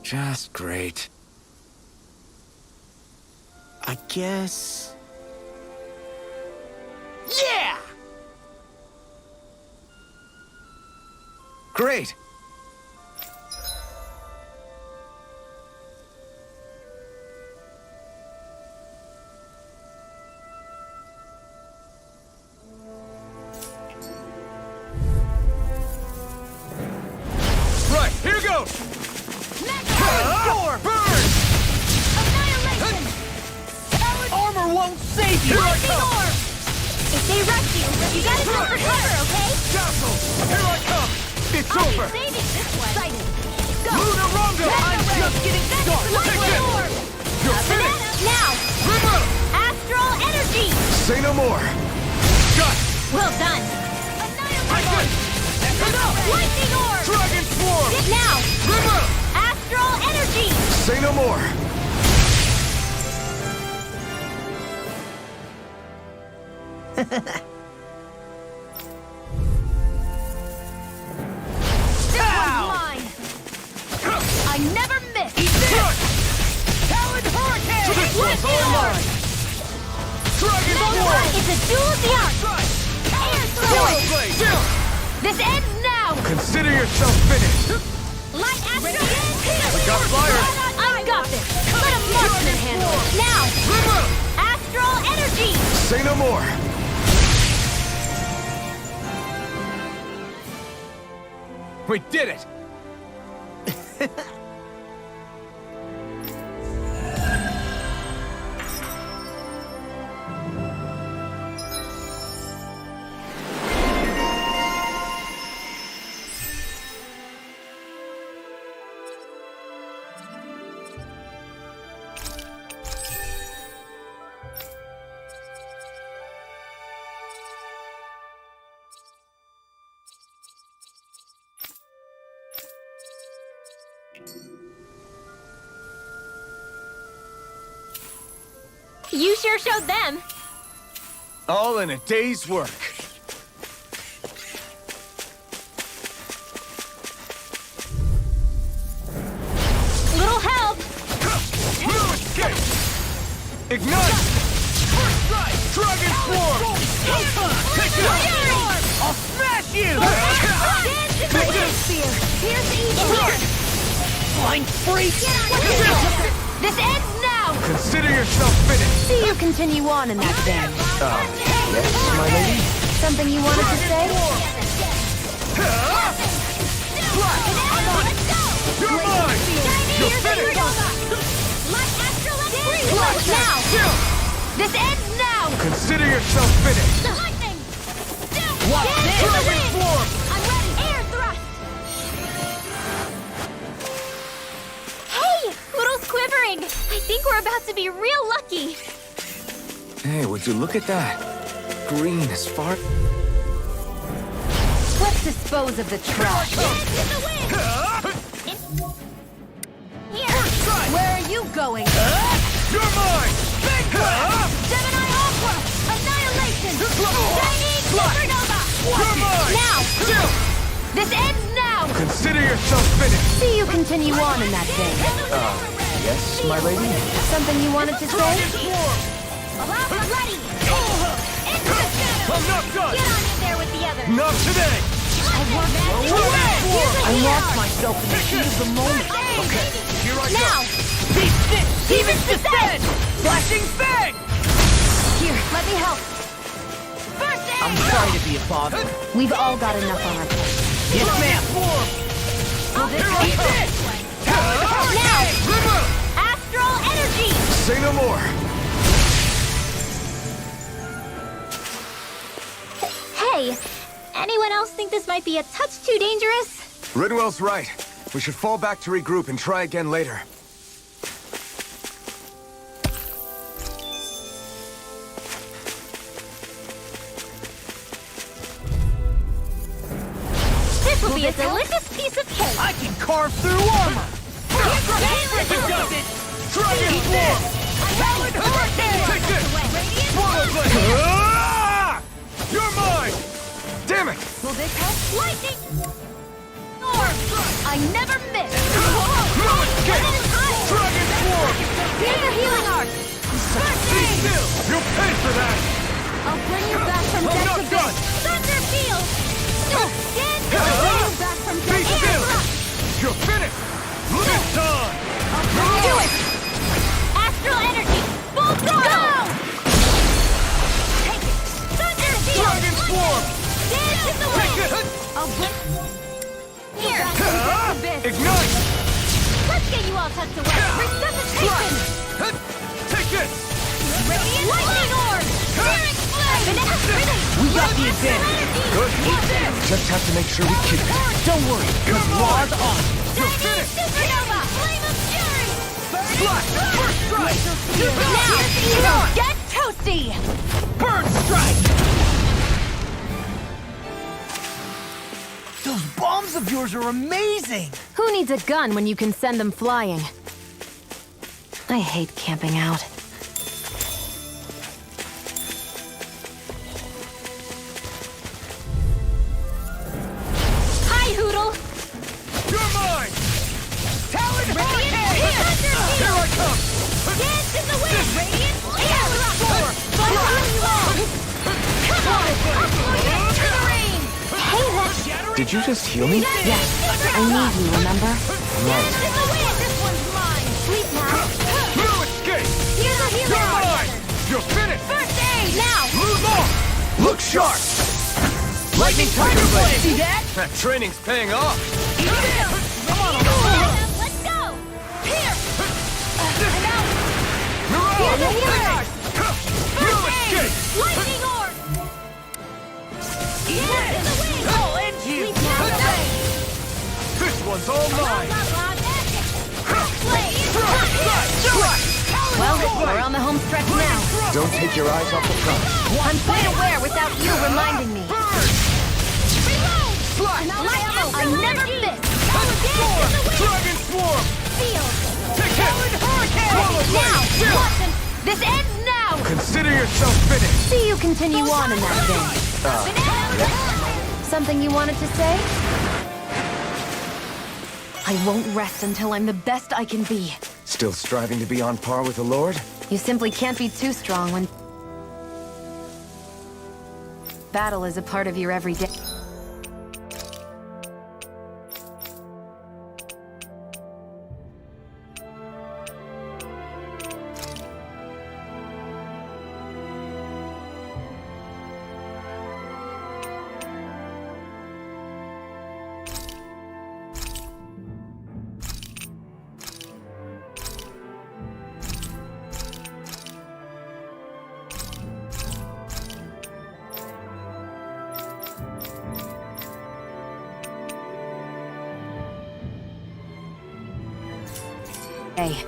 Just great. I guess... Yeah! Great! Right, here goes! Door! Burn! Annihilation! Armor won't save you! Lightning orb! If they rush you, you gotta go for cover, okay? Castle! Here I come! It's I'll over! be saving this one. Excited. Go! Luna Rondo! I'm just getting started! Lightning orb! You're finished! Now! River! Astral energy! Say no more! Got! Well done! Action! Lightning orb! Dragon Swarm! Now! River! Astral energy! Say no more! This one's mine! I never miss! Talon Hurricane! This one's all mine! Dragon Swarm! It's a duel of the arts! Air Sword throw! Blade! This ends now! Consider yourself finished! Light astral! got fire! I've got this! Let a marksman handle it! Now! River! Astral energy! Say no more! We did it! You sure showed them! All in a day's work. Little help! No escape! Ignite! First strike! Dragon Swarm! Take it! I'll smash you! Dance in the wind spear! Here's the evil! Flying freak! This ends now! Consider yourself finished! See you continue on in that vein. Yes, my lady? Something you wanted to say? You're mine! You're finished! Now! This ends now! Consider yourself finished! Lightning! Watch this! Dragon Swarm! I'm ready! Air thrust! Hey! Little's quivering! I think we're about to be real lucky! Hey, would you look at that? Green as far... Let's dispose of the trash. Dance in the wind! Here! Where are you going? You're mine! Gemini Aqua! Annihilation! Shining Supernova! You're mine! Now! This ends now! Consider yourself finished! See you continue on in that vein. Yes, my lady? Something you wanted to say? Swarm! I'm ready! Into the shadow! I'm not done! Get on in there with the others! Not today! I lost myself in the heat of the moment. Okay, here I Now! go! Demons descend! Flashing fang! Here, let me help. First aid! I'm sorry to be a bother. We've all got enough on our plate. Yes, ma'am. Eat this! Now! River! Astral energy! Say no more! Hey, anyone else think this might be a touch too dangerous? Ridwell's right. We should fall back to regroup and try again later. This will be a delicious piece of cake! I can carve through armor. Does it? Dragon Swarm! Talon Hurricane! Take this! Swallow Blade! Ah! You're mine! Damn it! Will this help? Lightning! Orb! I never miss! No escape! still! You'll pay for that! I'll bring you back from I'm death not to done! Thunder Field! Stand Huh? I'll bring you back from Be death still! to You're finished! Lift on! Do it! Astral energy! Full throttle! Take it! Thunder Field! Dragon Swarm! Dance in the Take wind! it! I'll bring... Here! Ignite! Let's get you all tucked away! Resuscitation! Take this! Radiant lightning orb! Searing flame! We got the advantage. Good. What's this? Just have to make sure we keep it. Don't worry, because Law's on. You're finished! Supernova! Flame of fury! Flash! First strike! Now, get toasty! Burn strike! Those bombs of yours are amazing! Who needs a gun when you can send them flying? I hate camping out. Hi, Hoodle! You're mine! Talon Radiant Here I come! Dance in the wind! Radiant Come on! Upload to the rain! Hey, that... Did you just heal me? Yes, I need you, remember? Dance in the wind! This one's mine! Sleep now! No escape! Here's a hero! You're mine! You're finished! First aid! Now! Move on! Look sharp! Lightning Tiger Blade! See that? That training's paying off! Come on! Let's go! Here! And out! Here's a hero! No First aid! escape! Lightning orb! Dance in the wind! I'll end you! Sleep now! This one's all mine! Well, we're on the home stretch now. Don't take your eyes off the prize. I'm quite aware without you reminding me. I never miss! Dragon Swarm! Take it! Swallow Now! Blade! Watch them! This ends now! Consider yourself finished! See you continue on in that vein. Something you wanted to say? I won't rest until I'm the best I can be. Still striving to be on par with the Lord? You simply can't be too strong when battle is a part of your everyday. Hey.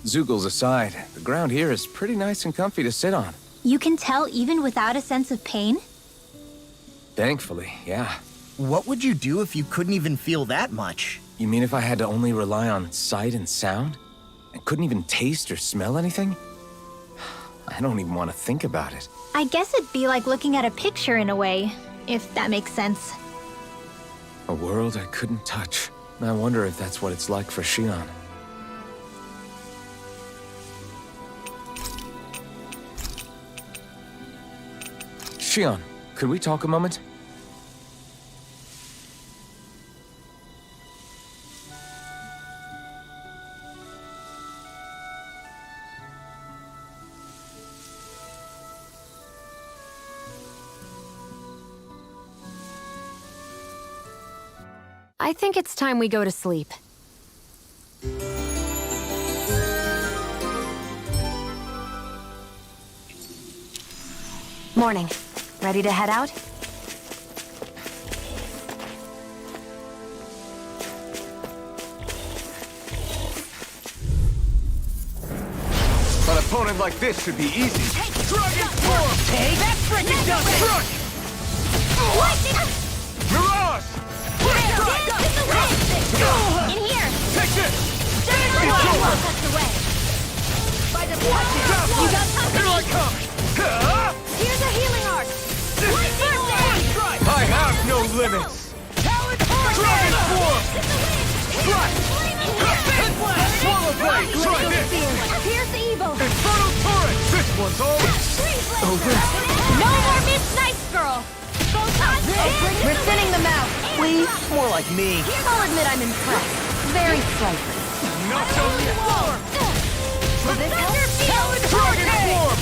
Zoogles aside, the ground here is pretty nice and comfy to sit on. You can tell even without a sense of pain? Thankfully, yeah. What would you do if you couldn't even feel that much? You mean if I had to only rely on sight and sound? And couldn't even taste or smell anything? I don't even want to think about it. I guess it'd be like looking at a picture in a way, if that makes sense. A world I couldn't touch. I wonder if that's what it's like for Shion. Shion, could we talk a moment? I think it's time we go to sleep. Morning. Ready to head out? An opponent like this should be easy. Dragon Swarm! Take that frickin' dust! Mirage! In here! Take this! Tucked away! Grab as always. No more Miss Nice Girl! We're thinning them out. Please? More like me. I'll admit I'm impressed. Very slightly. Not so form. Will this help? Dragon form.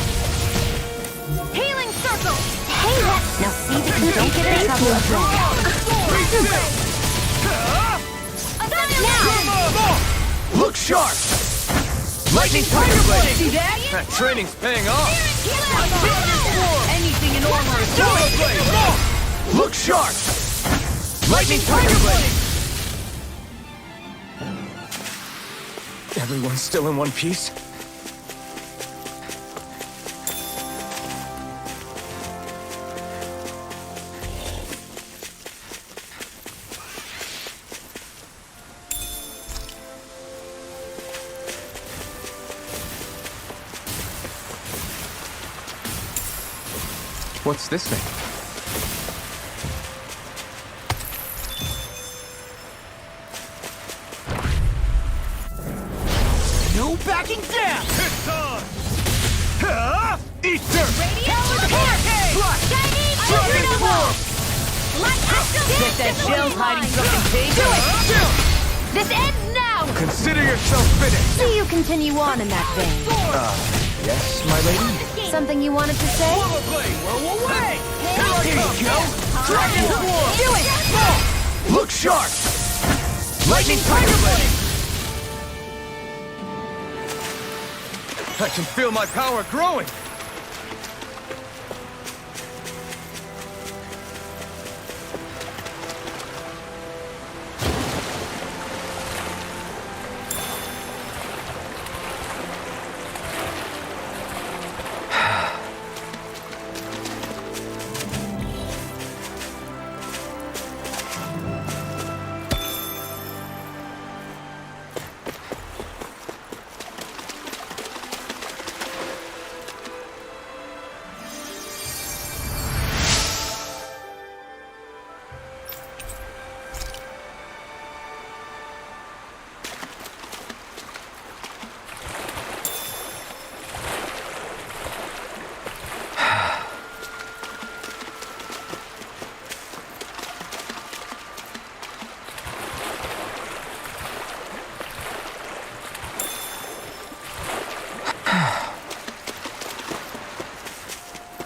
Healing circle! Hey, Now see that you don't get in trouble again. now! Look sharp. Lightning Tiger Blade. See that? That training's paying off. Anything in armor is Shadow Blade. Look sharp. Lightning Tiger Blade. Everyone's still in one piece? What's this thing? No backing down! It's on. Eat dirt. Dragon form! Get that shell's hiding something dangerous. This ends now! Consider yourself finished. See you continue on in that vein. Yes, my lady? Something you wanted to say? Lava Blade, whirl away. Here you go. Dragon form. Do it! Look sharp. Lightning Tiger Blade. I can feel my power growing.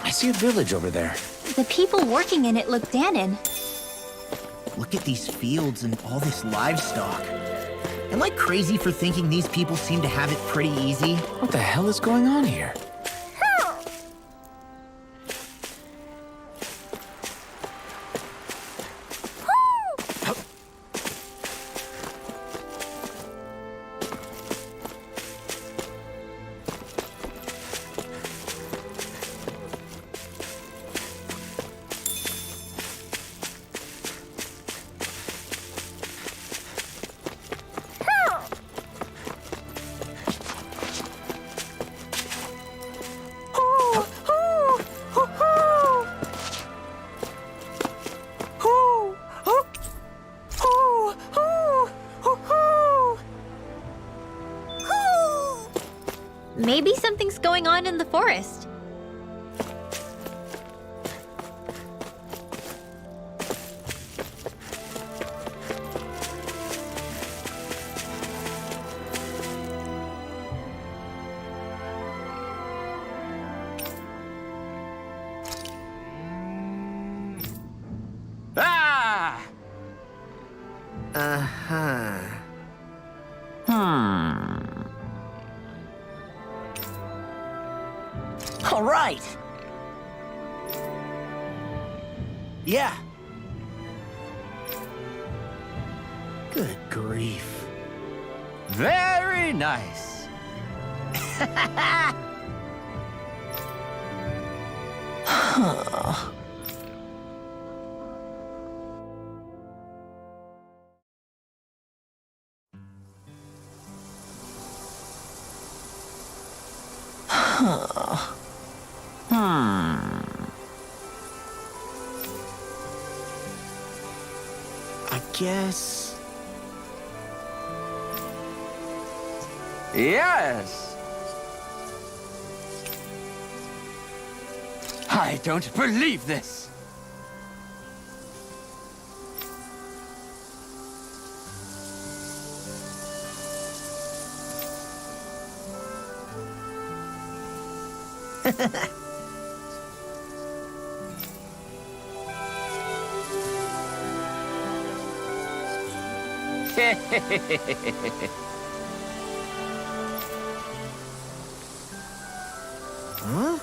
I see a village over there. The people working in it look Danon. Look at these fields and all this livestock. Am I crazy for thinking these people seem to have it pretty easy? What the hell is going on here? Maybe something's going on in the forest. Ah! Uh-huh. All right. Yeah. Good grief. Very nice. I guess. Yes. I don't believe this! Huh?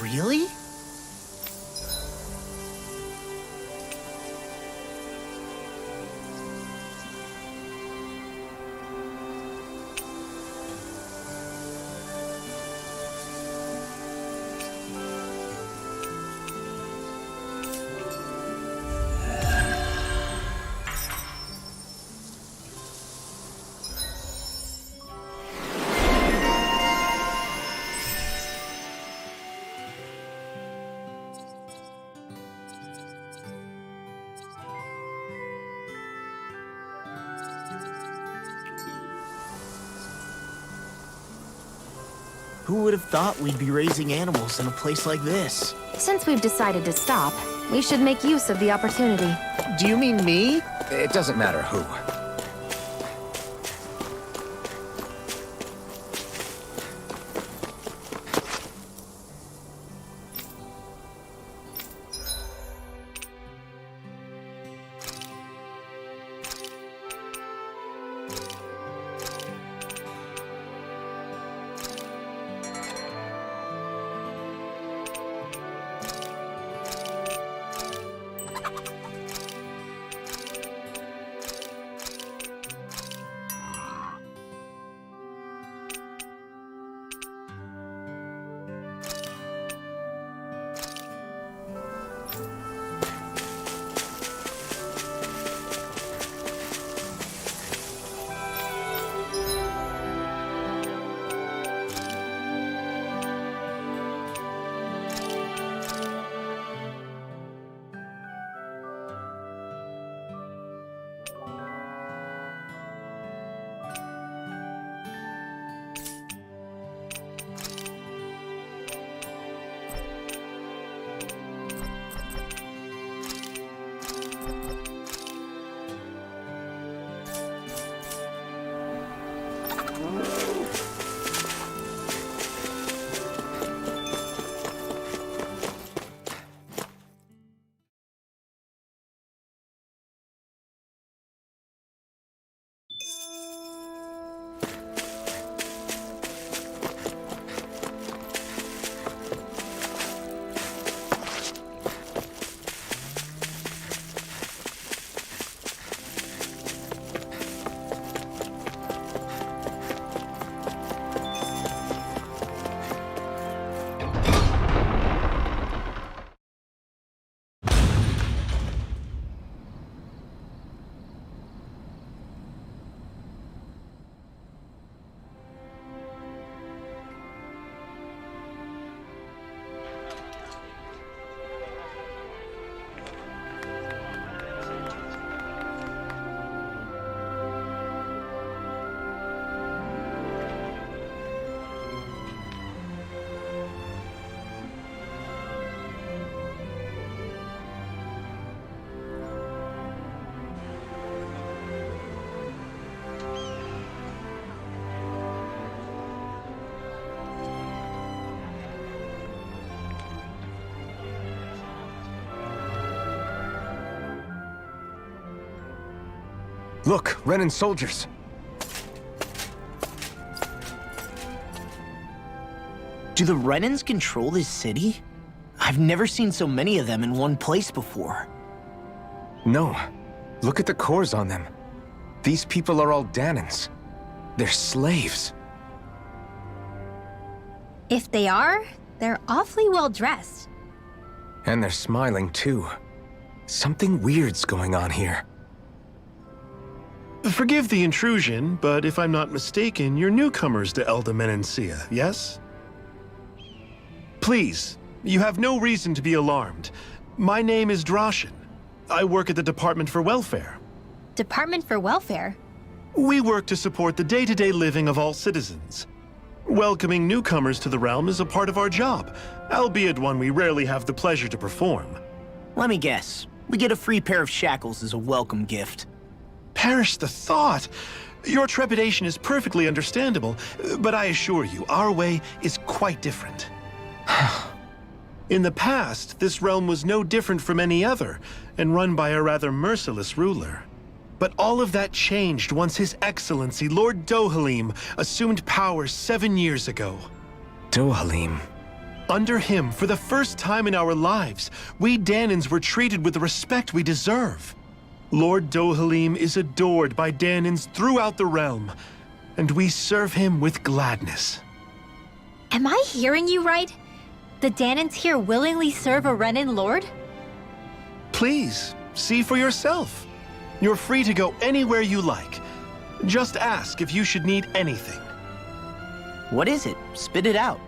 Really? Who would have thought we'd be raising animals in a place like this? Since we've decided to stop, we should make use of the opportunity. Do you mean me? It doesn't matter who. Look, Renan soldiers. Do the Renans control this city? I've never seen so many of them in one place before. No. Look at the cores on them. These people are all Danans. They're slaves. If they are, they're awfully well dressed. And they're smiling too. Something weird's going on here. Forgive the intrusion, but if I'm not mistaken, you're newcomers to Elda Menancia, yes? Please, you have no reason to be alarmed. My name is Drashin. I work at the Department for Welfare. Department for Welfare? We work to support the day-to-day living of all citizens. Welcoming newcomers to the realm is a part of our job, albeit one we rarely have the pleasure to perform. Let me guess. We get a free pair of shackles as a welcome gift. Perish the thought! Your trepidation is perfectly understandable, but I assure you, our way is quite different. In the past, this realm was no different from any other, and run by a rather merciless ruler. But all of that changed once His Excellency, Lord Dohalim, assumed power 7 years ago. Dohalim. Under him, for the first time in our lives, we Danans were treated with the respect we deserve. Lord Dohalim is adored by Danans throughout the realm, and we serve him with gladness. Am I hearing you right? The Danans here willingly serve a Renan lord? Please, see for yourself. You're free to go anywhere you like. Just ask if you should need anything. What is it? Spit it out.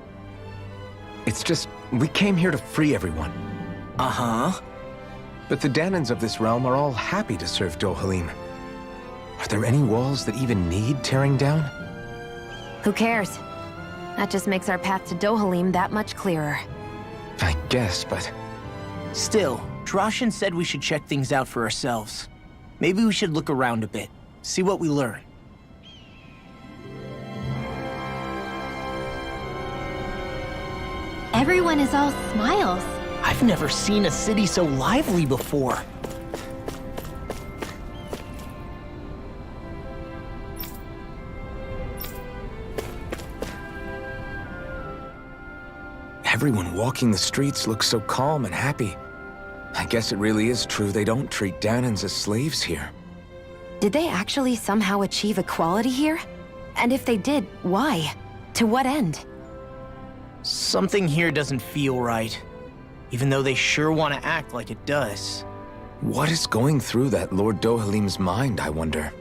It's just, we came here to free everyone. Uh-huh. But the Danans of this realm are all happy to serve Dohalim. Are there any walls that even need tearing down? Who cares? That just makes our path to Dohalim that much clearer. I guess, but... Still, Droshin said we should check things out for ourselves. Maybe we should look around a bit, see what we learn. Everyone is all smiles. I've never seen a city so lively before. Everyone walking the streets looks so calm and happy. I guess it really is true they don't treat Danans as slaves here. Did they actually somehow achieve equality here? And if they did, why? To what end? Something here doesn't feel right, even though they sure want to act like it does. What is going through that Lord Dohalim's mind, I wonder?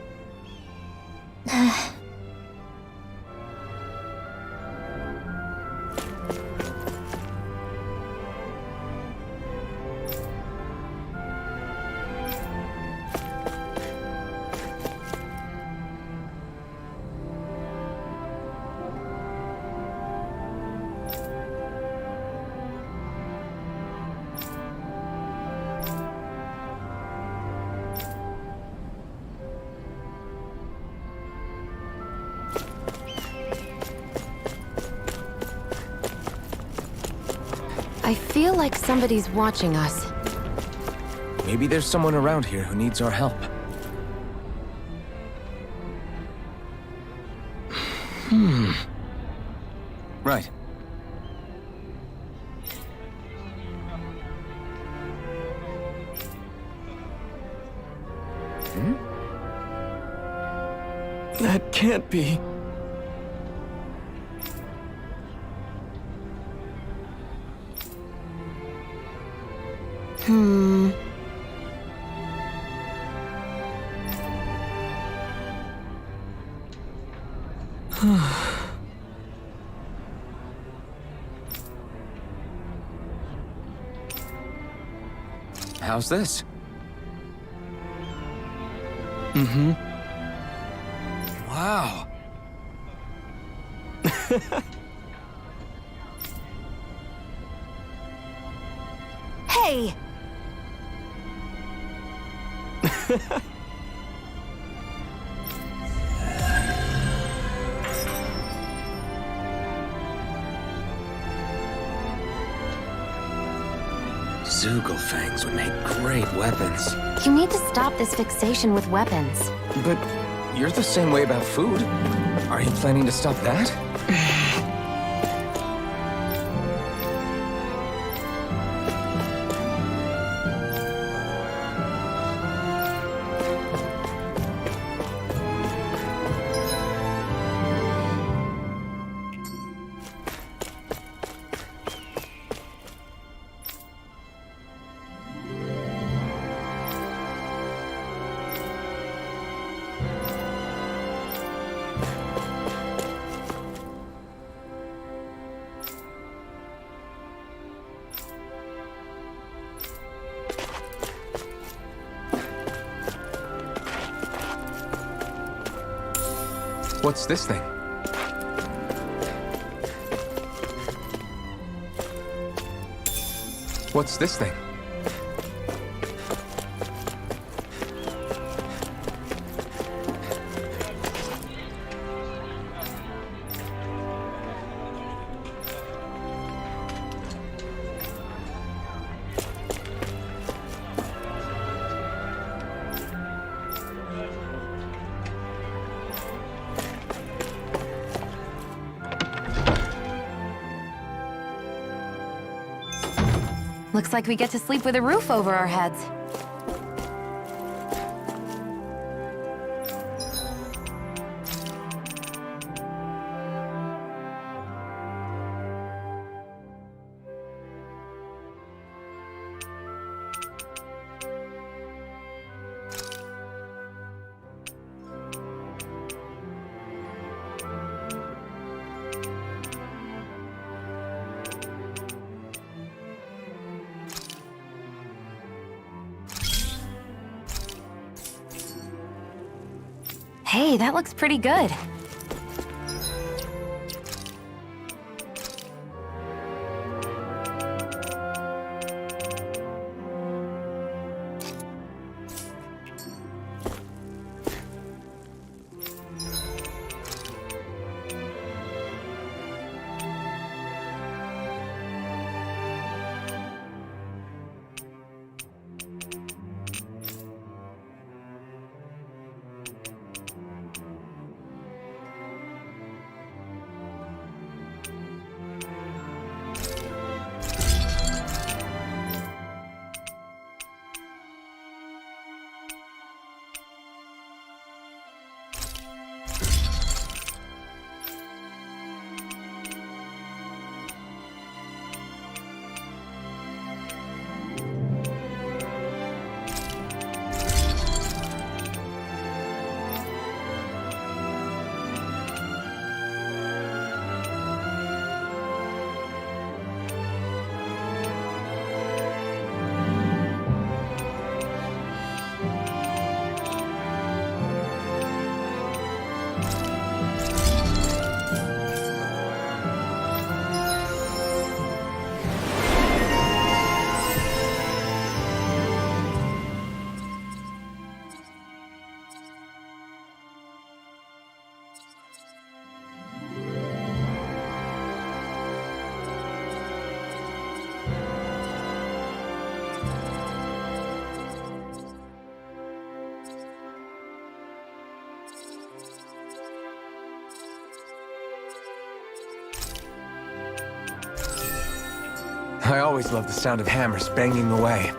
I feel like somebody's watching us. Maybe there's someone around here who needs our help. Right. That can't be. How's this? Wow. Hey! Zugelfangs would make great weapons. You need to stop this fixation with weapons. But you're the same way about food. Are you planning to stop that? What's this thing? What's this thing? Looks like we get to sleep with a roof over our heads. Hey, that looks pretty good. I always love the sound of hammers banging away.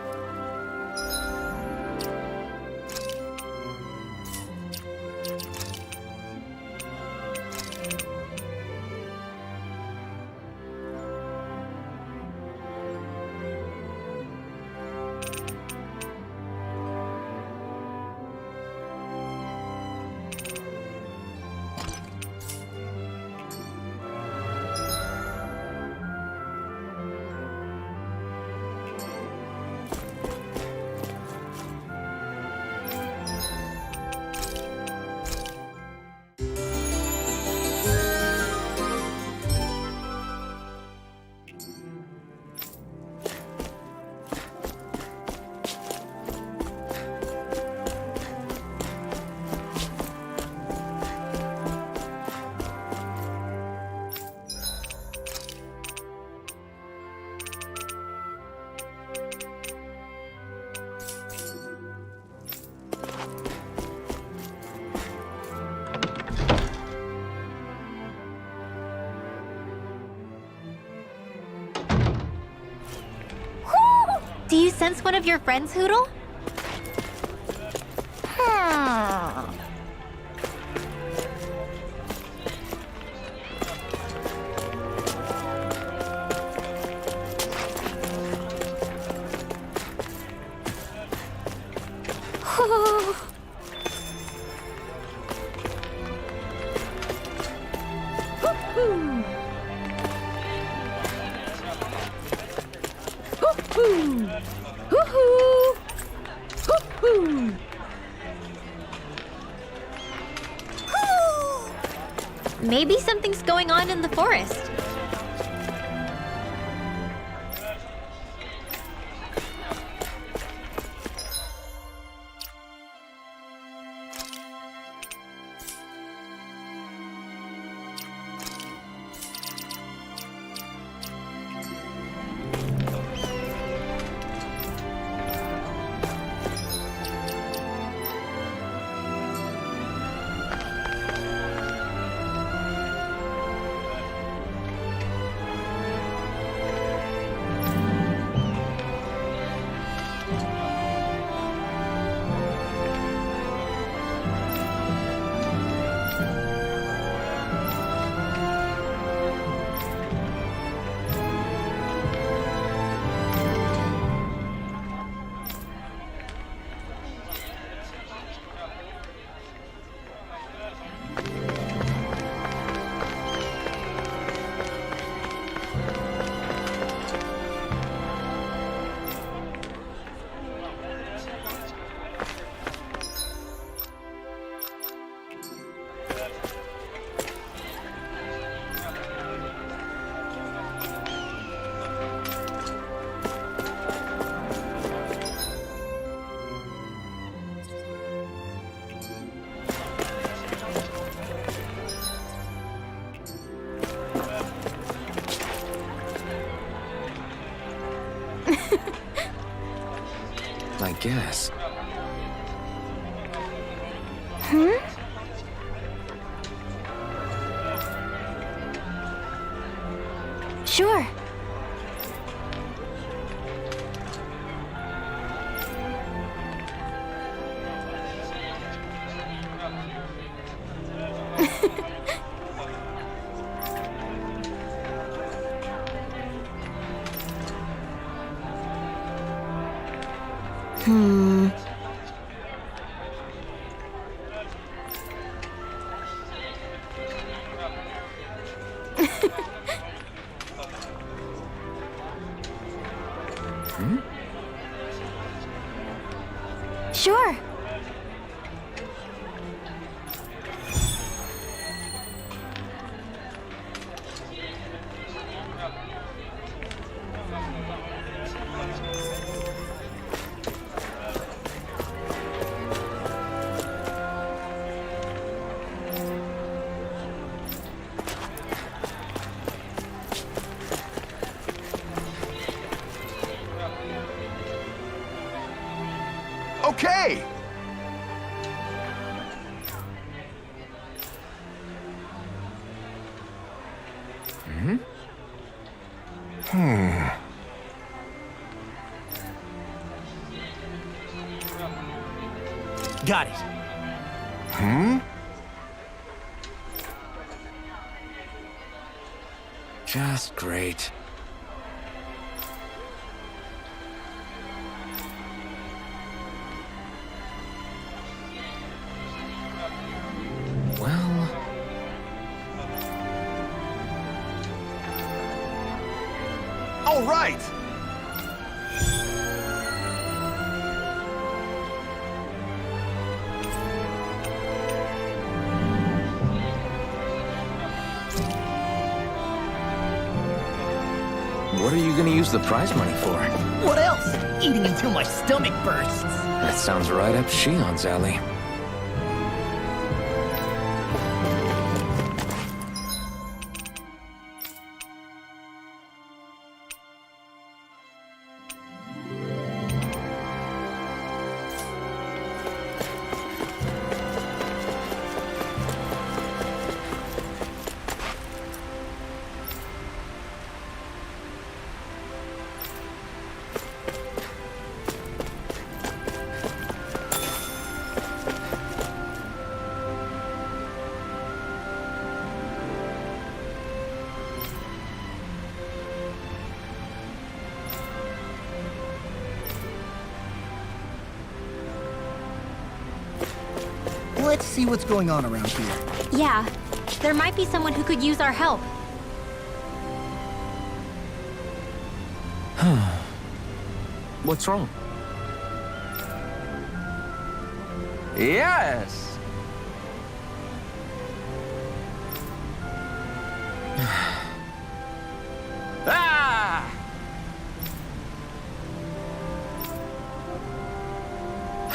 Do you sense one of your friends, Hootle? Maybe something's going on in the forest. I guess. Sure. Sure. Okay! Got it. Just great. Well... All right! What are you gonna use the prize money for? What else? Eating until my stomach bursts. That sounds right up Shion's alley. Let's see what's going on around here. Yeah, there might be someone who could use our help. What's wrong? Yes.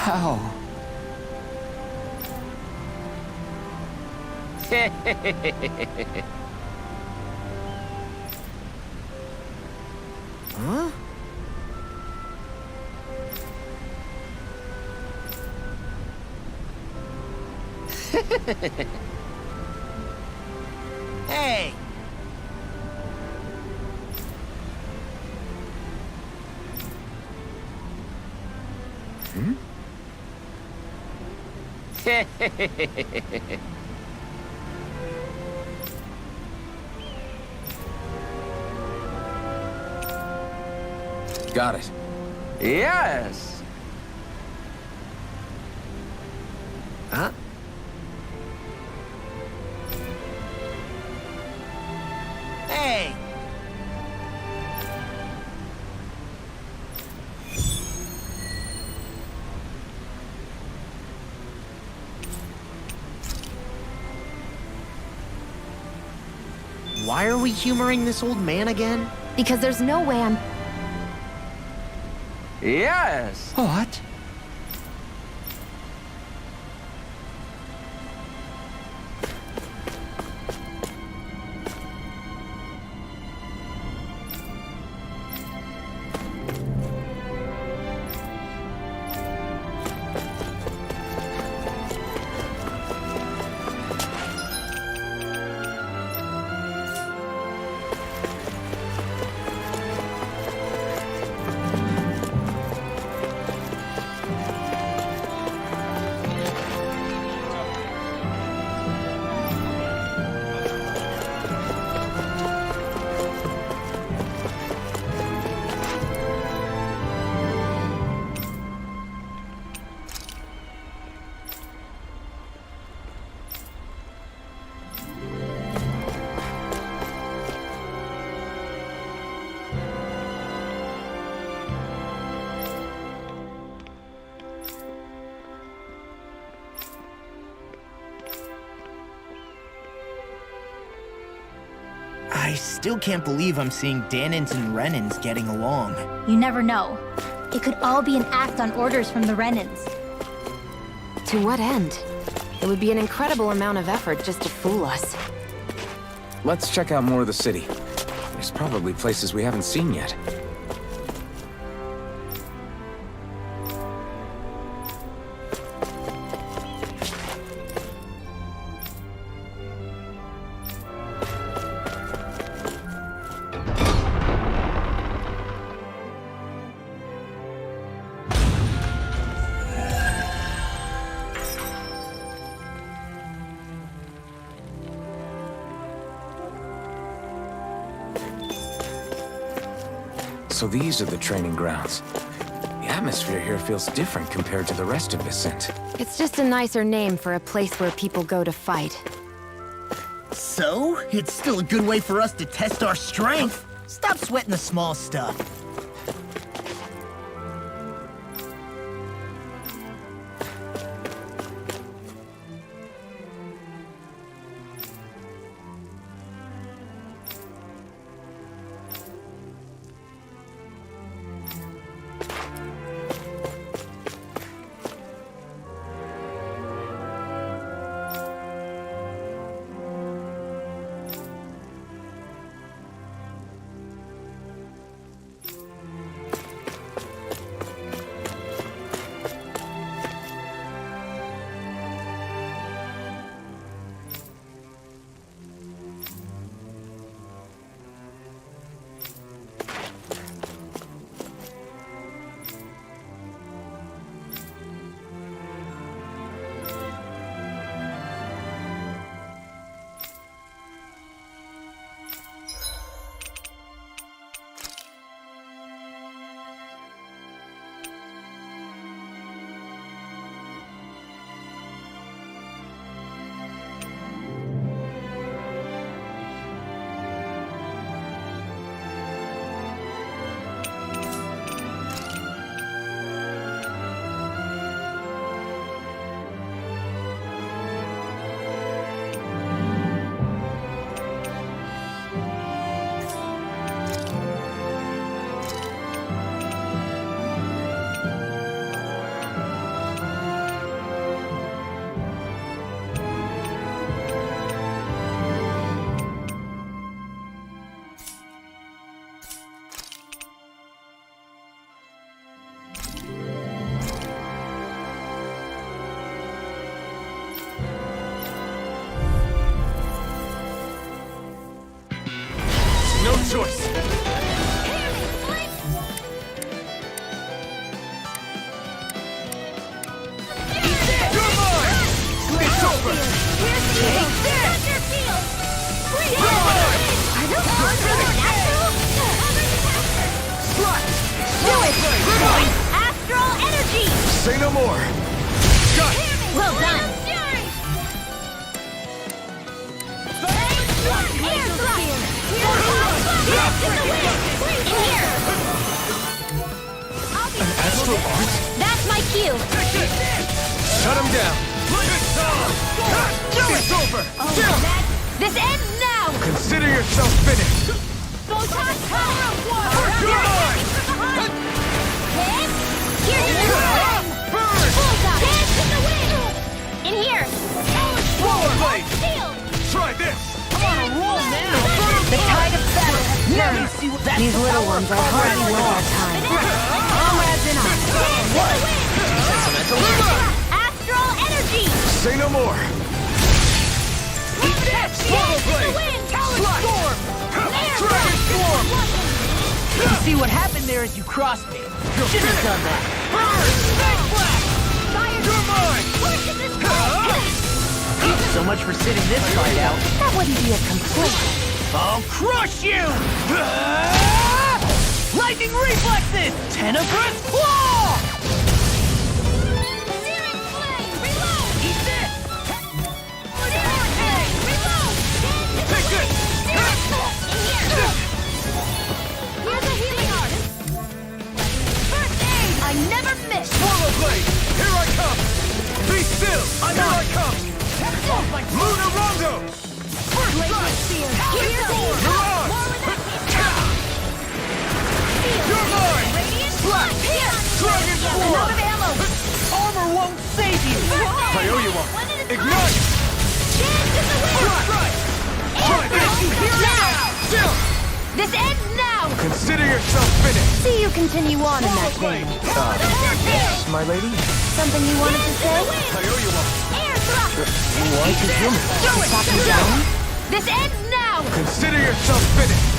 How? Huh? Hey! Got it. Yes! Huh? Hey! Why are we humoring this old man again? Because there's no way I'm... Yes! What? I still can't believe I'm seeing Danins and Renins getting along. You never know. It could all be an act on orders from the Renins. To what end? It would be an incredible amount of effort just to fool us. Let's check out more of the city. There's probably places we haven't seen yet. So these are the training grounds. The atmosphere here feels different compared to the rest of Vicent. It's just a nicer name for a place where people go to fight. So, it's still a good way for us to test our strength. Stop sweating the small stuff. choice. You're mine! It's over! Take this! You're mine! Strike! Astral energy! Say no more! Got it! Well done! Air thrust! In here! An astral art? That's my cue! Shut him down! It's over! This ends now! Consider yourself finished! Photon power of war! You're mine! Here's the wind! Burn! Bullseye! Dance in the wind! In here! Roller blade! Shield! Try this! The tide of battle has turned. These little ones are hardly worth our time. Comrades in arms. Astral energy! Say no more! Dance in the wind! Storm! Dragon Storm! You see what happened there as you crossed me. Shouldn't have done that. Burn! Snake Blast! You're mine! So much for sitting this fight out. That wouldn't be a complaint. I'll crush you! Lightning reflexes! Tenebrous claw! Searing flame! Reload! Eat this! Searing flame! Reload! Take this! In here! Here's a healing art! First aid! I never miss! Swallow blade! Here I come! Be still! Here I come! Luna Rondo! First strike! Here's You're on! You're mine! Radiant Blood! Here! Dragon Out Form! of ammo! Armor won't save you! I owe you one! One at a time! Ignite! Dance in the wind! First strike! Try this! Now! Still! This ends now! Consider yourself finished! See you continue on in that Swallow blade! vein. My lady? Something you wanted to say? I owe you one! Air thrust! Why you human? Stop you down? This ends now! Consider yourself finished!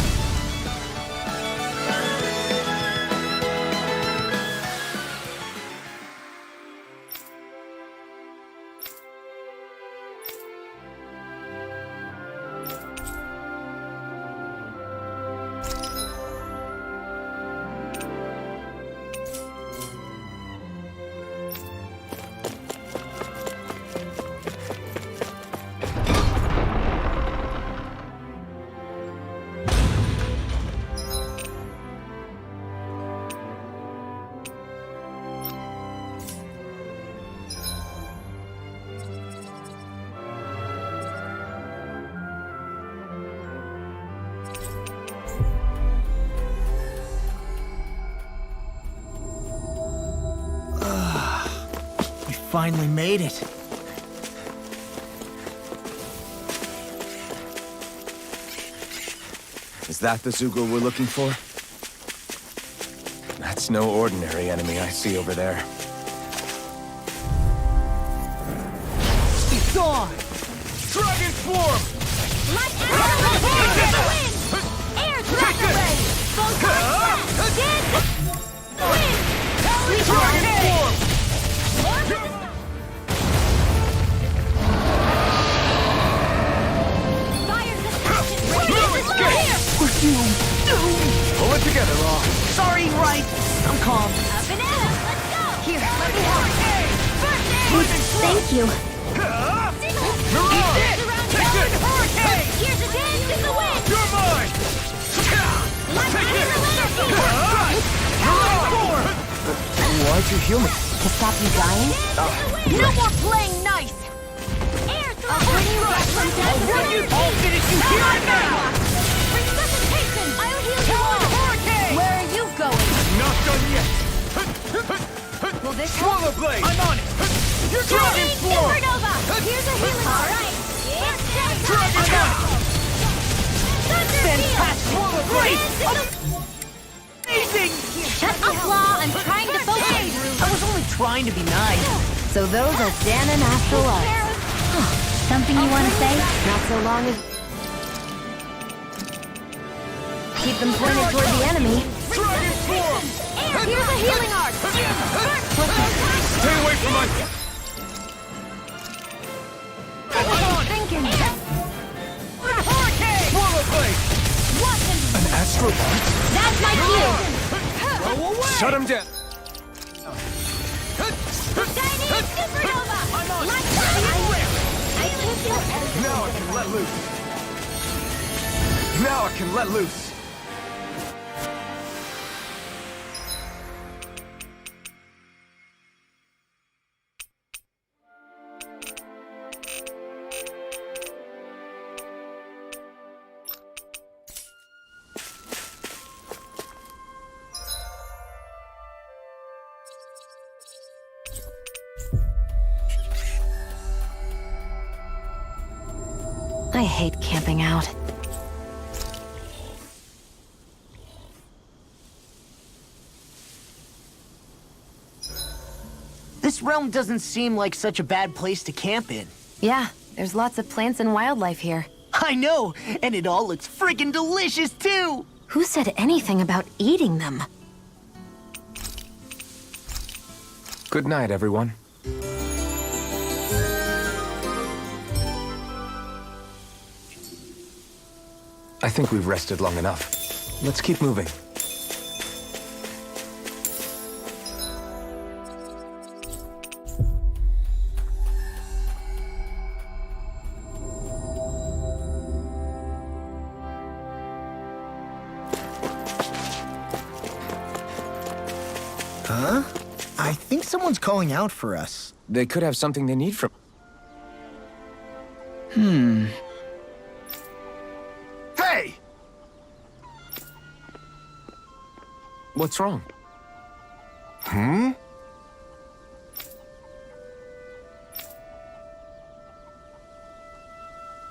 Finally made it. Is that the Zugor we're looking for? That's no ordinary enemy I see over there. It's on! Dragon Swarm! Light arrow! Dance in the wind! Air thrust away! Photon blast! Dance in the wind! Dragon Swarm! Fire suspension! No escape! Pull it together, Law. Sorry, right. I'm calm. Up and at 'em! Let's go! Here, let me help! First aid! Thank you. Mirage! Take it! Hurricane! Here's a dance in the wind! You're mine! Light Take it! arrow! Mirage! Why'd you heal me? To stop you dying? No more playing nice! Air thrust! I'll finish you here and now! Resuscitation! I'll heal you all! Hurricane! Where are you going? Not done yet! Will this Swallow blade! I'm on it! Dragon Swarm! Supernova! Here's a healing all right! Dragon Knight! Fantastic! Great! Amazing! Shut up, Law! I'm trying to focus! I was only trying to be nice. So those are Dan and Astral Arts. Something you want to say? Not so long as... Keep them pointed toward the enemy. Dragon Swarm! Air, here's a healing arc! Stay away from my... Thinking. Hurricane! Swallow Blade! An astral bite? That's my cue! Throw away! Shut him down. Chinese Supernova! I'm on! Like fire! I can feel everything. Now I can let loose! Now I can let loose! I hate camping out. This realm doesn't seem like such a bad place to camp in. Yeah, there's lots of plants and wildlife here. I know, and it all looks freaking delicious too! Who said anything about eating them? Good night, everyone. I think we've rested long enough. Let's keep moving. Huh? I think someone's calling out for us. They could have something they need from... Hey! What's wrong?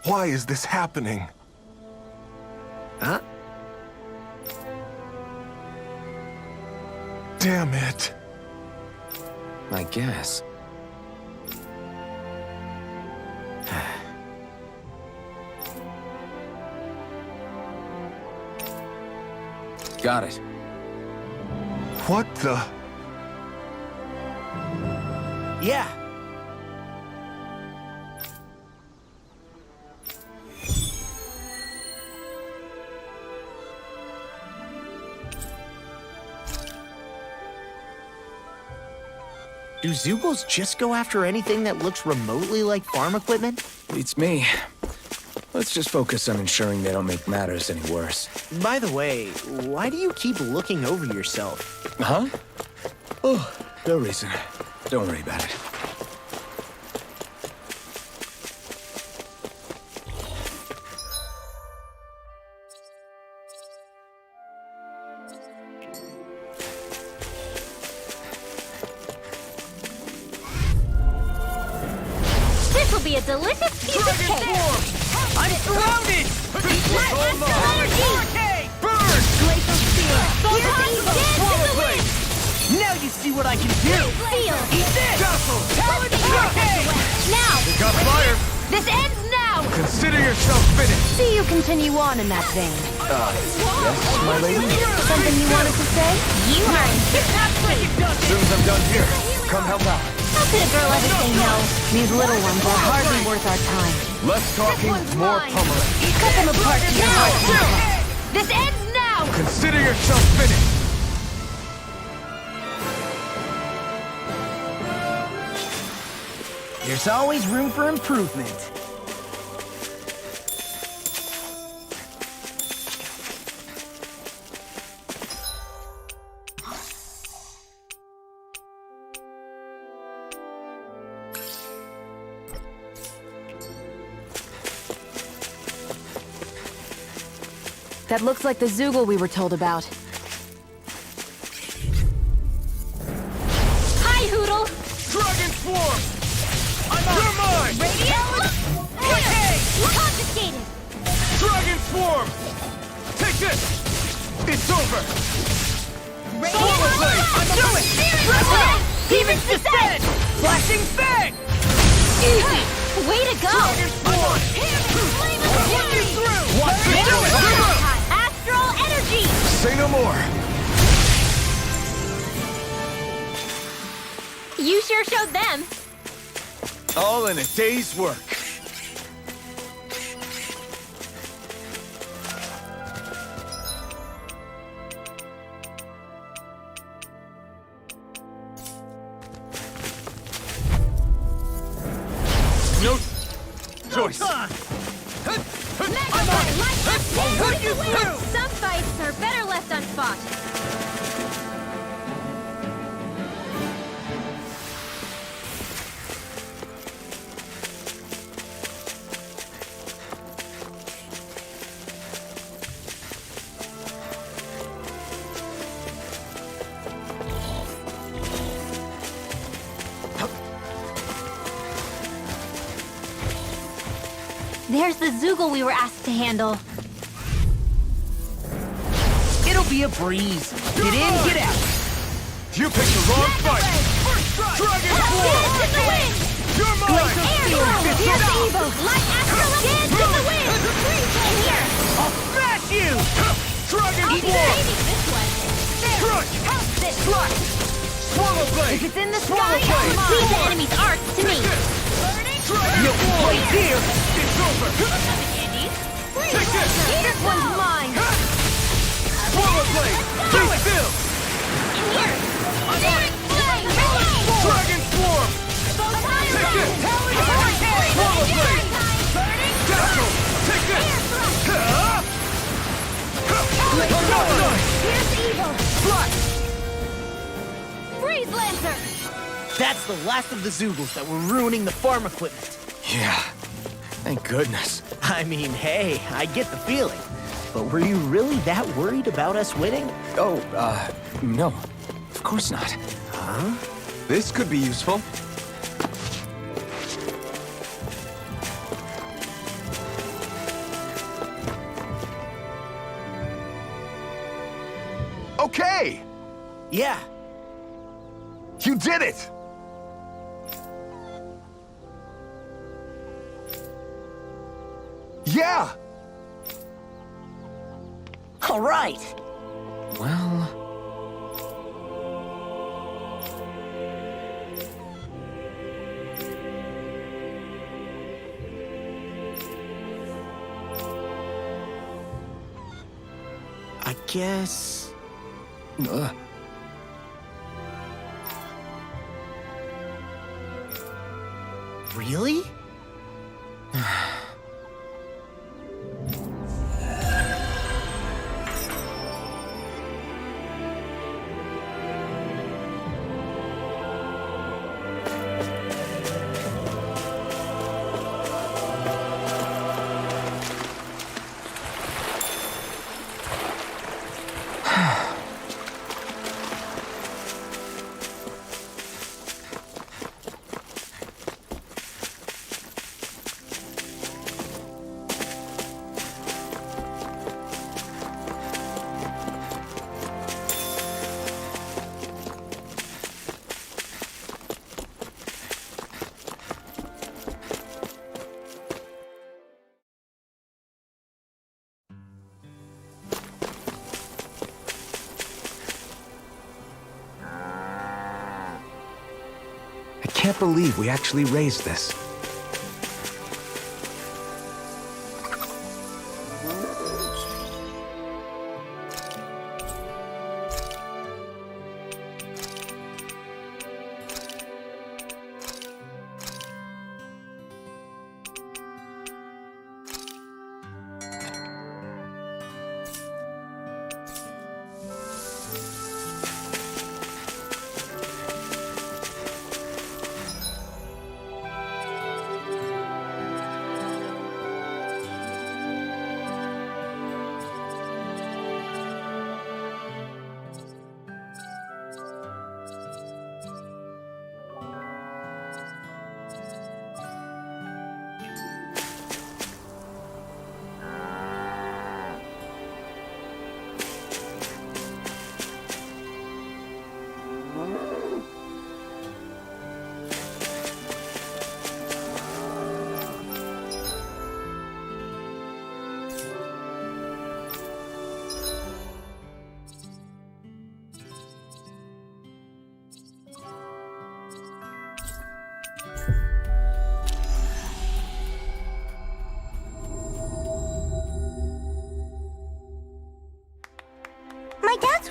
Why is this happening? Huh? Damn it. I guess. Got it. What the... Yeah. Do Zugals just go after anything that looks remotely like farm equipment? Beats me. Let's just focus on ensuring they don't make matters any worse. By the way, why do you keep looking over yourself? Huh? Oh, no reason. Don't worry about it. This will be a delicious piece of cake! I'm surrounded! Astral energy! Burn! Glacial Spear! Piercing dance in the wind! Now you see what I can do! Feel! Eat this! Dazzle! Talent Hurricane! Now! Got fire! This ends now! Consider yourself finished! See you continue on in that vein. Yes, my lady? Something you wanted to say? You are in Soon as I'm done here, come help out. How could a girl ever say no? These little ones are hardly worth our time. Less talking, one's more mine. pummeling. Cut them apart to your heart's content. This ends now! Consider yourself finished! There's always room for improvement. That looks like the Zoogle we were told about. Hi, Hoodle! Dragon Swarm! You're mine! Radiant! Here! Confiscated! Dragon Swarm! Take this! It's over! Radiant! Blade! Do it! Resident! Demon's Descent! Flashing Fang! Easy! Way to go! Swarm! Flame of Walk you Fury! through! Watch me Now do it! Astral energy! Say no more. You sure showed them. All in a day's work. No choice. Magpie, light up, put you through. Some fights are better left unfought. There's the Zoogle we were asked to handle. It'll be a breeze. Get in, get out. You picked the wrong fight. Dragon Form. Dance in the wind! You're mine. Air Glow! Here's the Evo! Light Astral! Dance in the wind! In here! I'll smash you! Dragon Maybe Form. this one. Crush. This. Flush! Swallow Blade. If it's in the Swallow sky, Blade. I'm Leave the mine. enemy's arts to me. Dragon Yo, Form. wait here. It's over. Take this. This one's mine. Swallow Blade. Be still. In here! Dragon Form. Take this. Swallow Blade. Dazzle. Take this. Another knife. Here's Evo! Flash. Freeze Lancer! That's the last of the Zoogles that were ruining the farm equipment. Yeah. Thank goodness. I mean, hey, I get the feeling. But were you really that worried about us winning? Oh, no. Of course not. This could be useful. Okay! Yeah. You did it! Yeah! All right. Well... I guess... Really? I can't believe we actually raised this.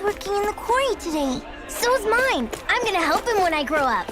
working in the quarry today. So's mine. I'm gonna help him when I grow up.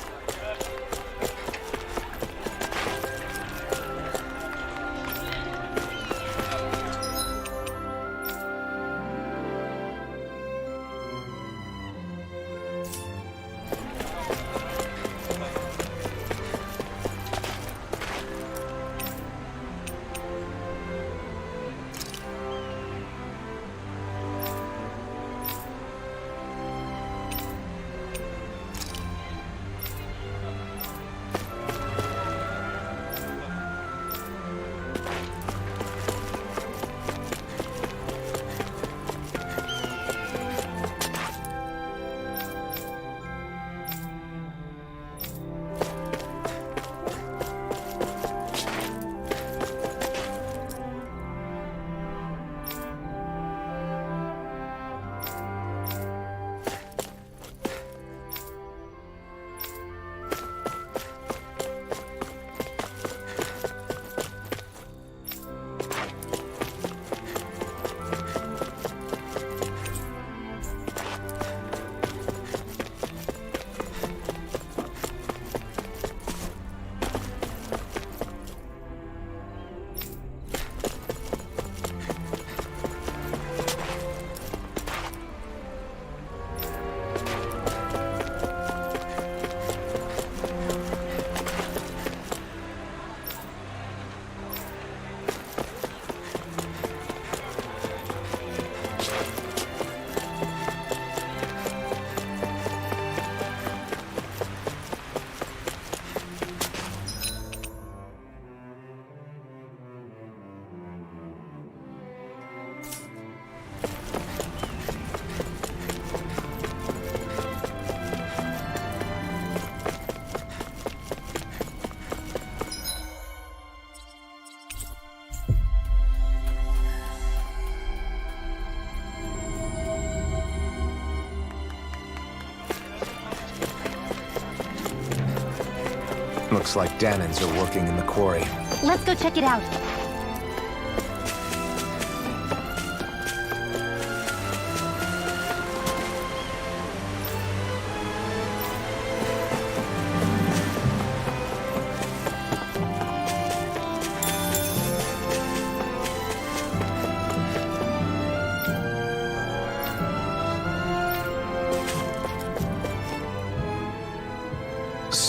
Looks like Danans are working in the quarry. Let's go check it out.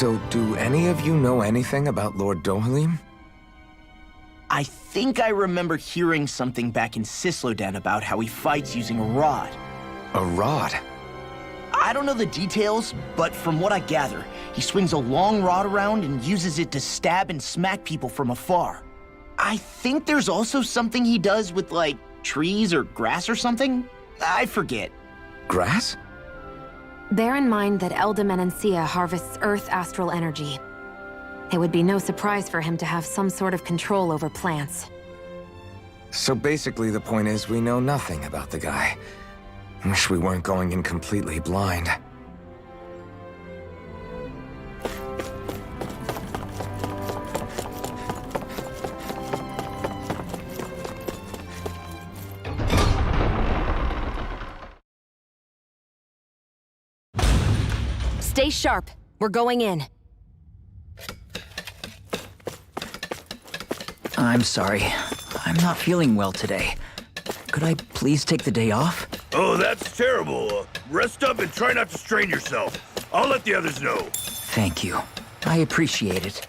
So, do any of you know anything about Lord Dohalim? I think I remember hearing something back in Sislodan about how he fights using a rod. A rod? I don't know the details, but from what I gather, he swings a long rod around and uses it to stab and smack people from afar. I think there's also something he does with, like, trees or grass or something? I forget. Grass? Bear in mind that Elda Menancia harvests Earth astral energy. It would be no surprise for him to have some sort of control over plants. So basically the point is we know nothing about the guy. Wish we weren't going in completely blind. Stay sharp. We're going in. I'm sorry. I'm not feeling well today. Could I please take the day off? Oh, that's terrible. Rest up and try not to strain yourself. I'll let the others know. Thank you. I appreciate it.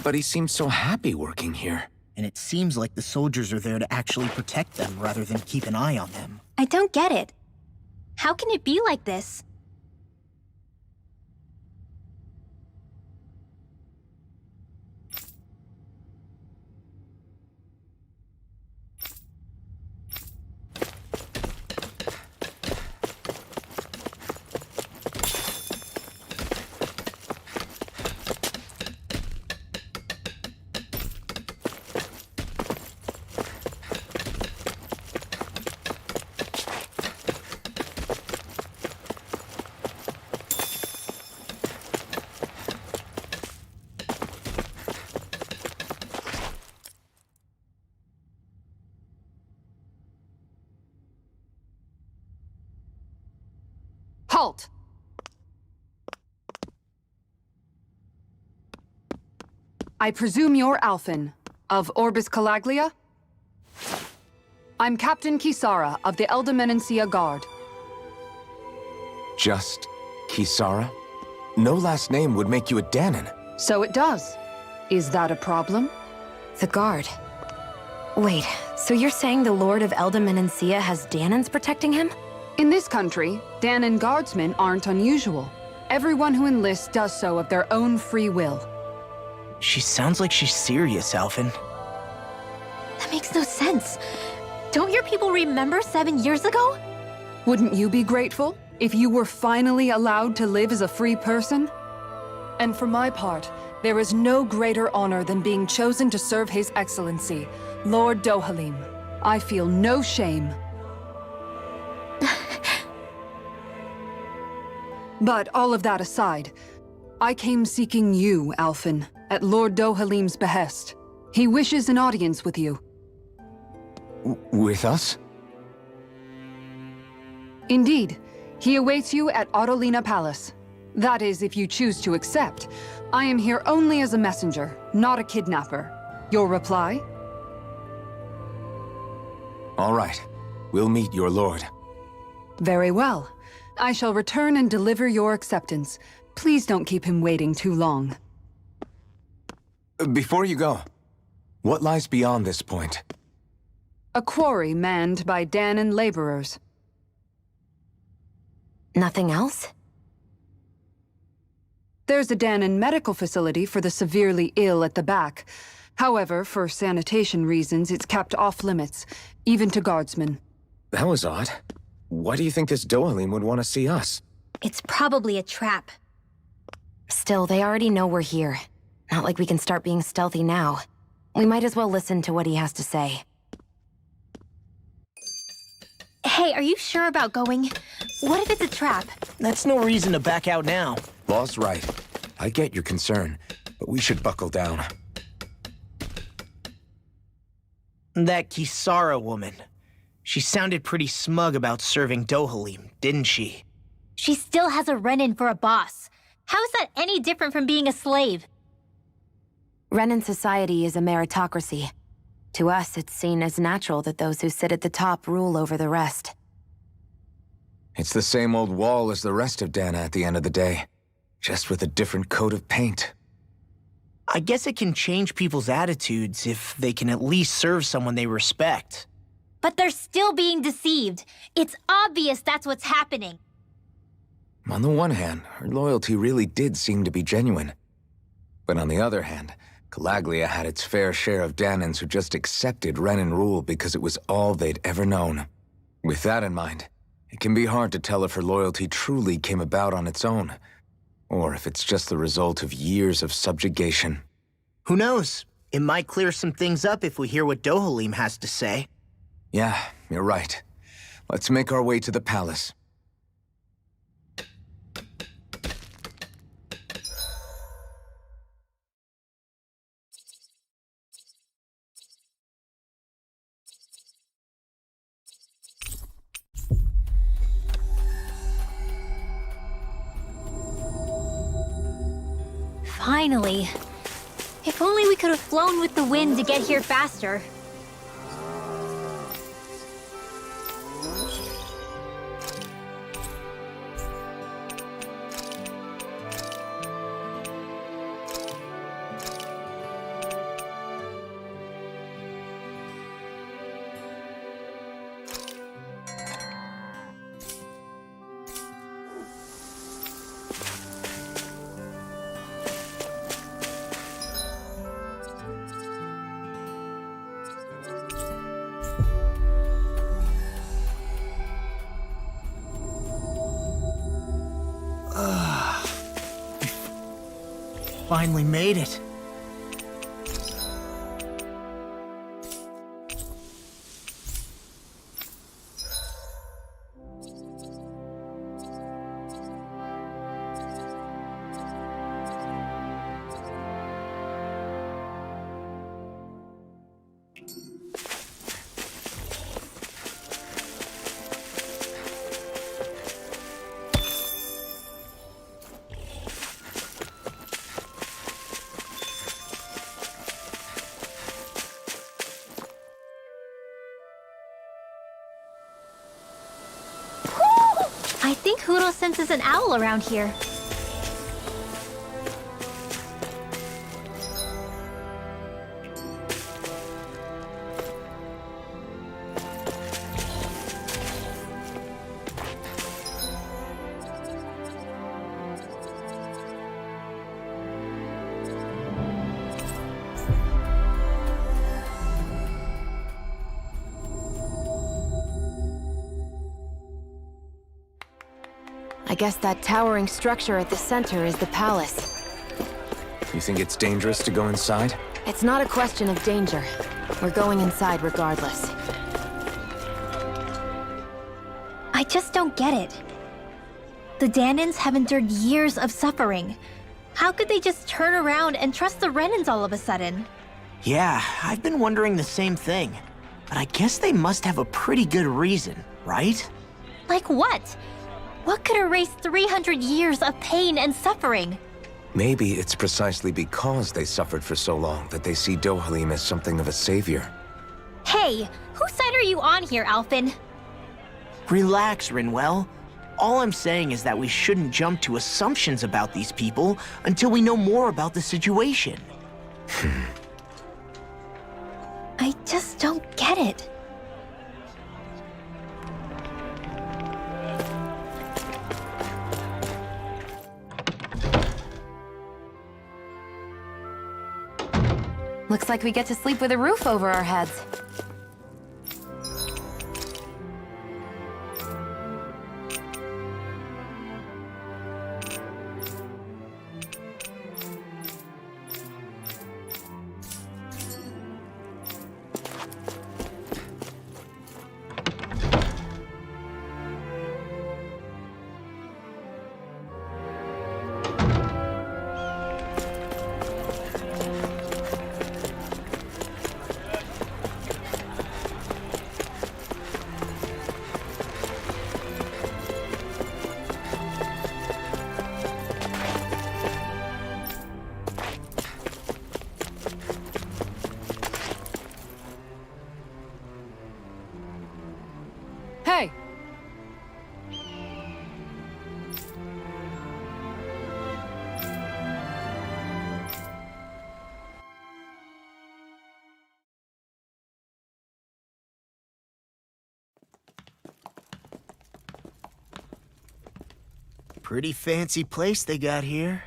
Everybody seems so happy working here. And it seems like the soldiers are there to actually protect them rather than keep an eye on them. I don't get it. How can it be like this? Halt! I presume you're Alphen, of Orbis Calaglia? I'm Captain Kisara of the Eldimenencia Guard. Just Kisara? No last name would make you a Danon. So it does. Is that a problem? The Guard. Wait, so you're saying the Lord of Eldimenencia has Danons protecting him? In this country, Danon guardsmen aren't unusual. Everyone who enlists does so of their own free will. She sounds like she's serious, Alphen. That makes no sense. Don't your people remember 7 years ago? Wouldn't you be grateful if you were finally allowed to live as a free person? And for my part, there is no greater honor than being chosen to serve His Excellency, Lord Dohalim. I feel no shame. But all of that aside, I came seeking you, Alphen, at Lord Dohalim's behest. He wishes an audience with you. With us? Indeed. He awaits you at Autolina Palace. That is, if you choose to accept. I am here only as a messenger, not a kidnapper. Your reply? All right. We'll meet your lord. Very well. I shall return and deliver your acceptance. Please don't keep him waiting too long. Before you go, what lies beyond this point? A quarry manned by Danon laborers. Nothing else? There's a Danon medical facility for the severely ill at the back. However, for sanitation reasons, it's kept off limits, even to guardsmen. That was odd. Why do you think this Dohalim would want to see us? It's probably a trap. Still, they already know we're here. Not like we can start being stealthy now. We might as well listen to what he has to say. Hey, are you sure about going? What if it's a trap? That's no reason to back out now. Law's right. I get your concern, but we should buckle down. That Kisara woman. She sounded pretty smug about serving Dohalim, didn't she? She still has a run-in for a boss. How is that any different from being a slave? Renan society is a meritocracy. To us, it's seen as natural that those who sit at the top rule over the rest. It's the same old wall as the rest of Dana at the end of the day, just with a different coat of paint. I guess it can change people's attitudes if they can at least serve someone they respect. But they're still being deceived. It's obvious that's what's happening. On the one hand, her loyalty really did seem to be genuine. But on the other hand, Calaglia had its fair share of Danons who just accepted Renan rule because it was all they'd ever known. With that in mind, it can be hard to tell if her loyalty truly came about on its own, or if it's just the result of years of subjugation. Who knows? It might clear some things up if we hear what Dohalim has to say. Yeah, you're right. Let's make our way to the palace. Finally. If only we could have flown with the wind to get here faster. Finally made it. I think Huro senses an owl around here. I guess that towering structure at the center is the palace. You think it's dangerous to go inside? It's not a question of danger. We're going inside regardless. I just don't get it. The Danans have endured years of suffering. How could they just turn around and trust the Renans all of a sudden? Yeah, I've been wondering the same thing. But I guess they must have a pretty good reason, right? Like what? What could erase 300 years of pain and suffering? Maybe it's precisely because they suffered for so long that they see Dohalim as something of a savior. Hey, whose side are you on here, Alphen? Relax, Rinwell. All I'm saying is that we shouldn't jump to assumptions about these people until we know more about the situation. I just don't get it. Looks like we get to sleep with a roof over our heads. Hey! Pretty fancy place they got here.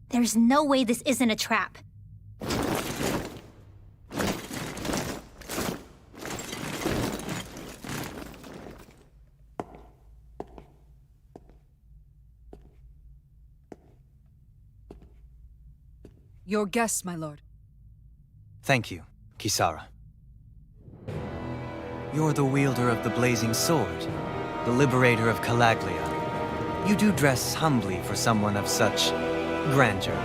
There's no way this isn't a trap. Your guests, my lord. Thank you, Kisara. You're the wielder of the blazing sword, the liberator of Calaglia. You do dress humbly for someone of such grandeur.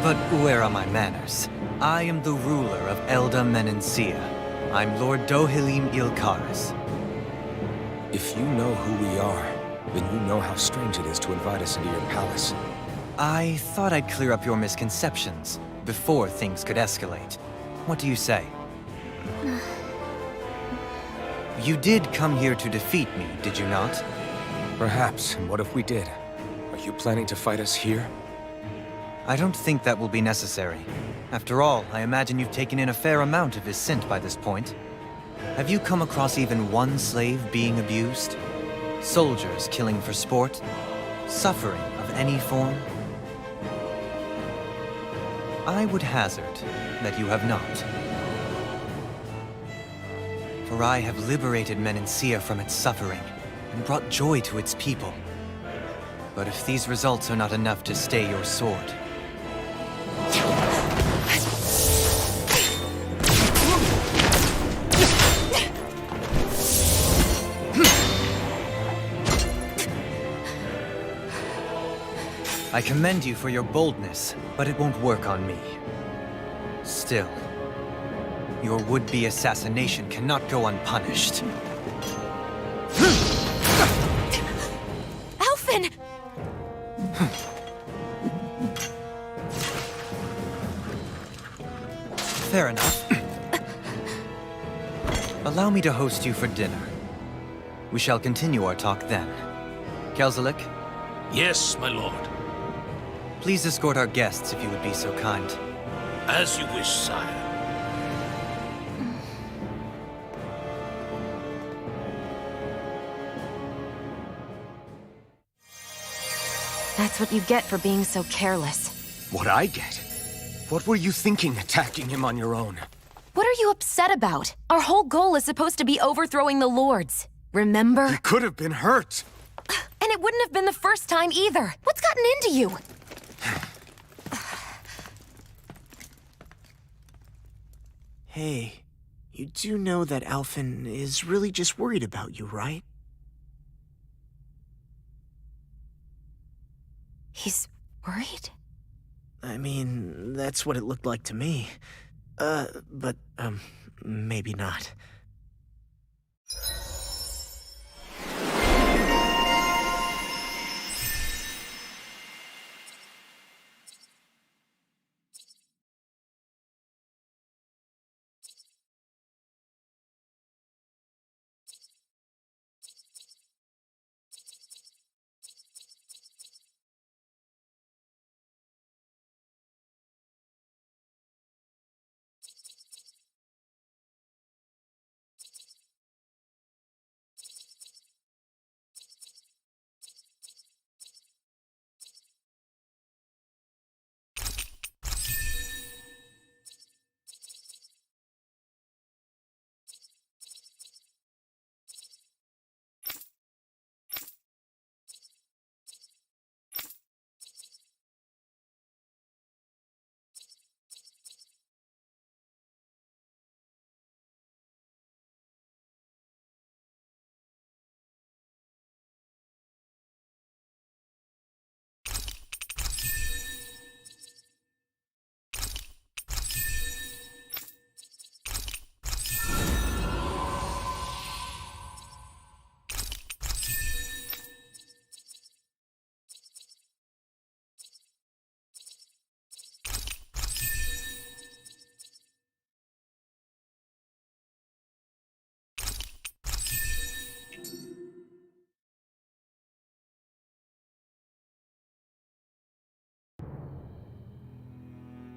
But where are my manners? I am the ruler of Elda Menencia. I'm Lord Dohalim Ilkaris. If you know who we are, then you know how strange it is to invite us into your palace. I thought I'd clear up your misconceptions before things could escalate. What do you say? You did come here to defeat me, did you not? Perhaps, and what if we did? Are you planning to fight us here? I don't think that will be necessary. After all, I imagine you've taken in a fair amount of his scent by this point. Have you come across even one slave being abused? Soldiers killing for sport? Suffering of any form? I would hazard that you have not. For I have liberated Menencia from its suffering and brought joy to its people. But if these results are not enough to stay your sword, I commend you for your boldness, but it won't work on me. Still, your would-be assassination cannot go unpunished. Alphen! Fair enough. Allow me to host you for dinner. We shall continue our talk then. Kelzelik, Yes, my lord. please escort our guests if you would be so kind. As you wish, sire. That's what you get for being so careless. What I get? What were you thinking attacking him on your own? What are you upset about? Our whole goal is supposed to be overthrowing the Lords. Remember? He could have been hurt. And it wouldn't have been the first time either. What's gotten into you? Hey, you do know that Alphen is really just worried about you, right? He's worried? I mean, that's what it looked like to me. But maybe not.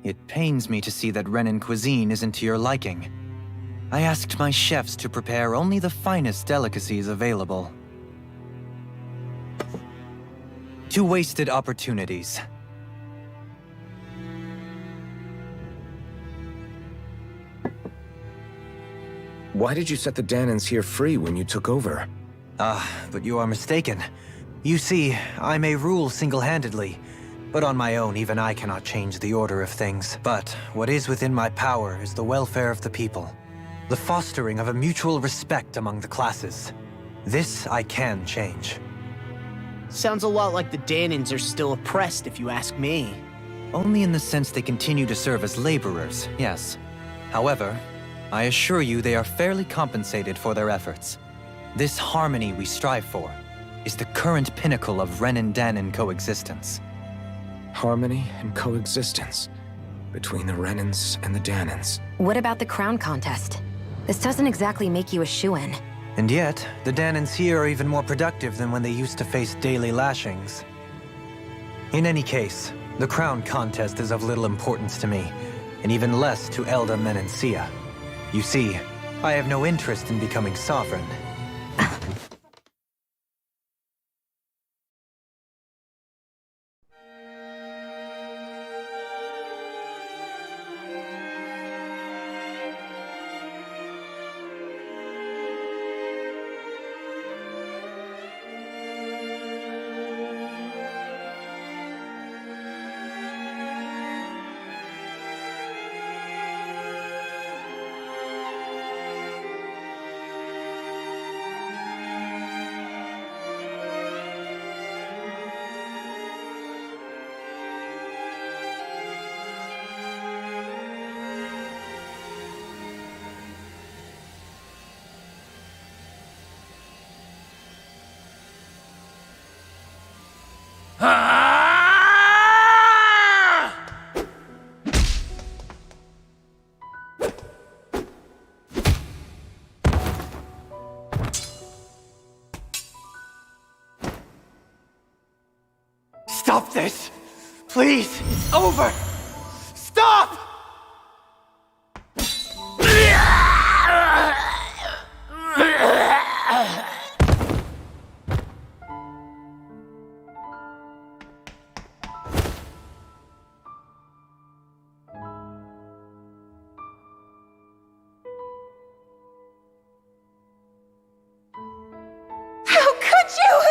It pains me to see that Renan cuisine isn't to your liking. I asked my chefs to prepare only the finest delicacies available. 2 wasted opportunities. Why did you set the Danans here free when you took over? But you are mistaken. You see, I may rule single-handedly, but on my own, even I cannot change the order of things. But what is within my power is the welfare of the people, the fostering of a mutual respect among the classes. This I can change. Sounds a lot like the Danans are still oppressed, if you ask me. Only in the sense they continue to serve as laborers, yes. However, I assure you they are fairly compensated for their efforts. This harmony we strive for is the current pinnacle of Renan-Danan coexistence. Harmony and coexistence between the Renans and the Danans. What about the crown contest? This doesn't exactly make you a shoo-in. And yet, the Danans here are even more productive than when they used to face daily lashings. In any case, the crown contest is of little importance to me, and even less to Elda Menancia. You see, I have no interest in becoming sovereign. Stop this! Please! Over! Stop! How could you?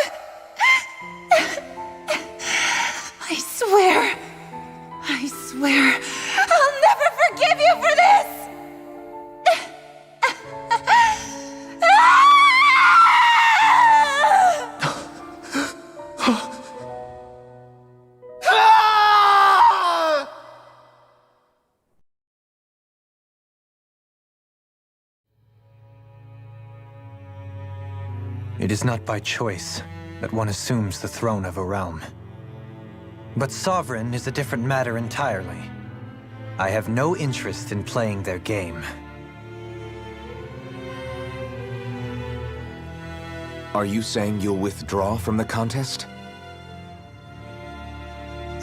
I swear, I'll never forgive you for this! It is not by choice that one assumes the throne of a realm. But sovereign is a different matter entirely. I have no interest in playing their game. Are you saying you'll withdraw from the contest?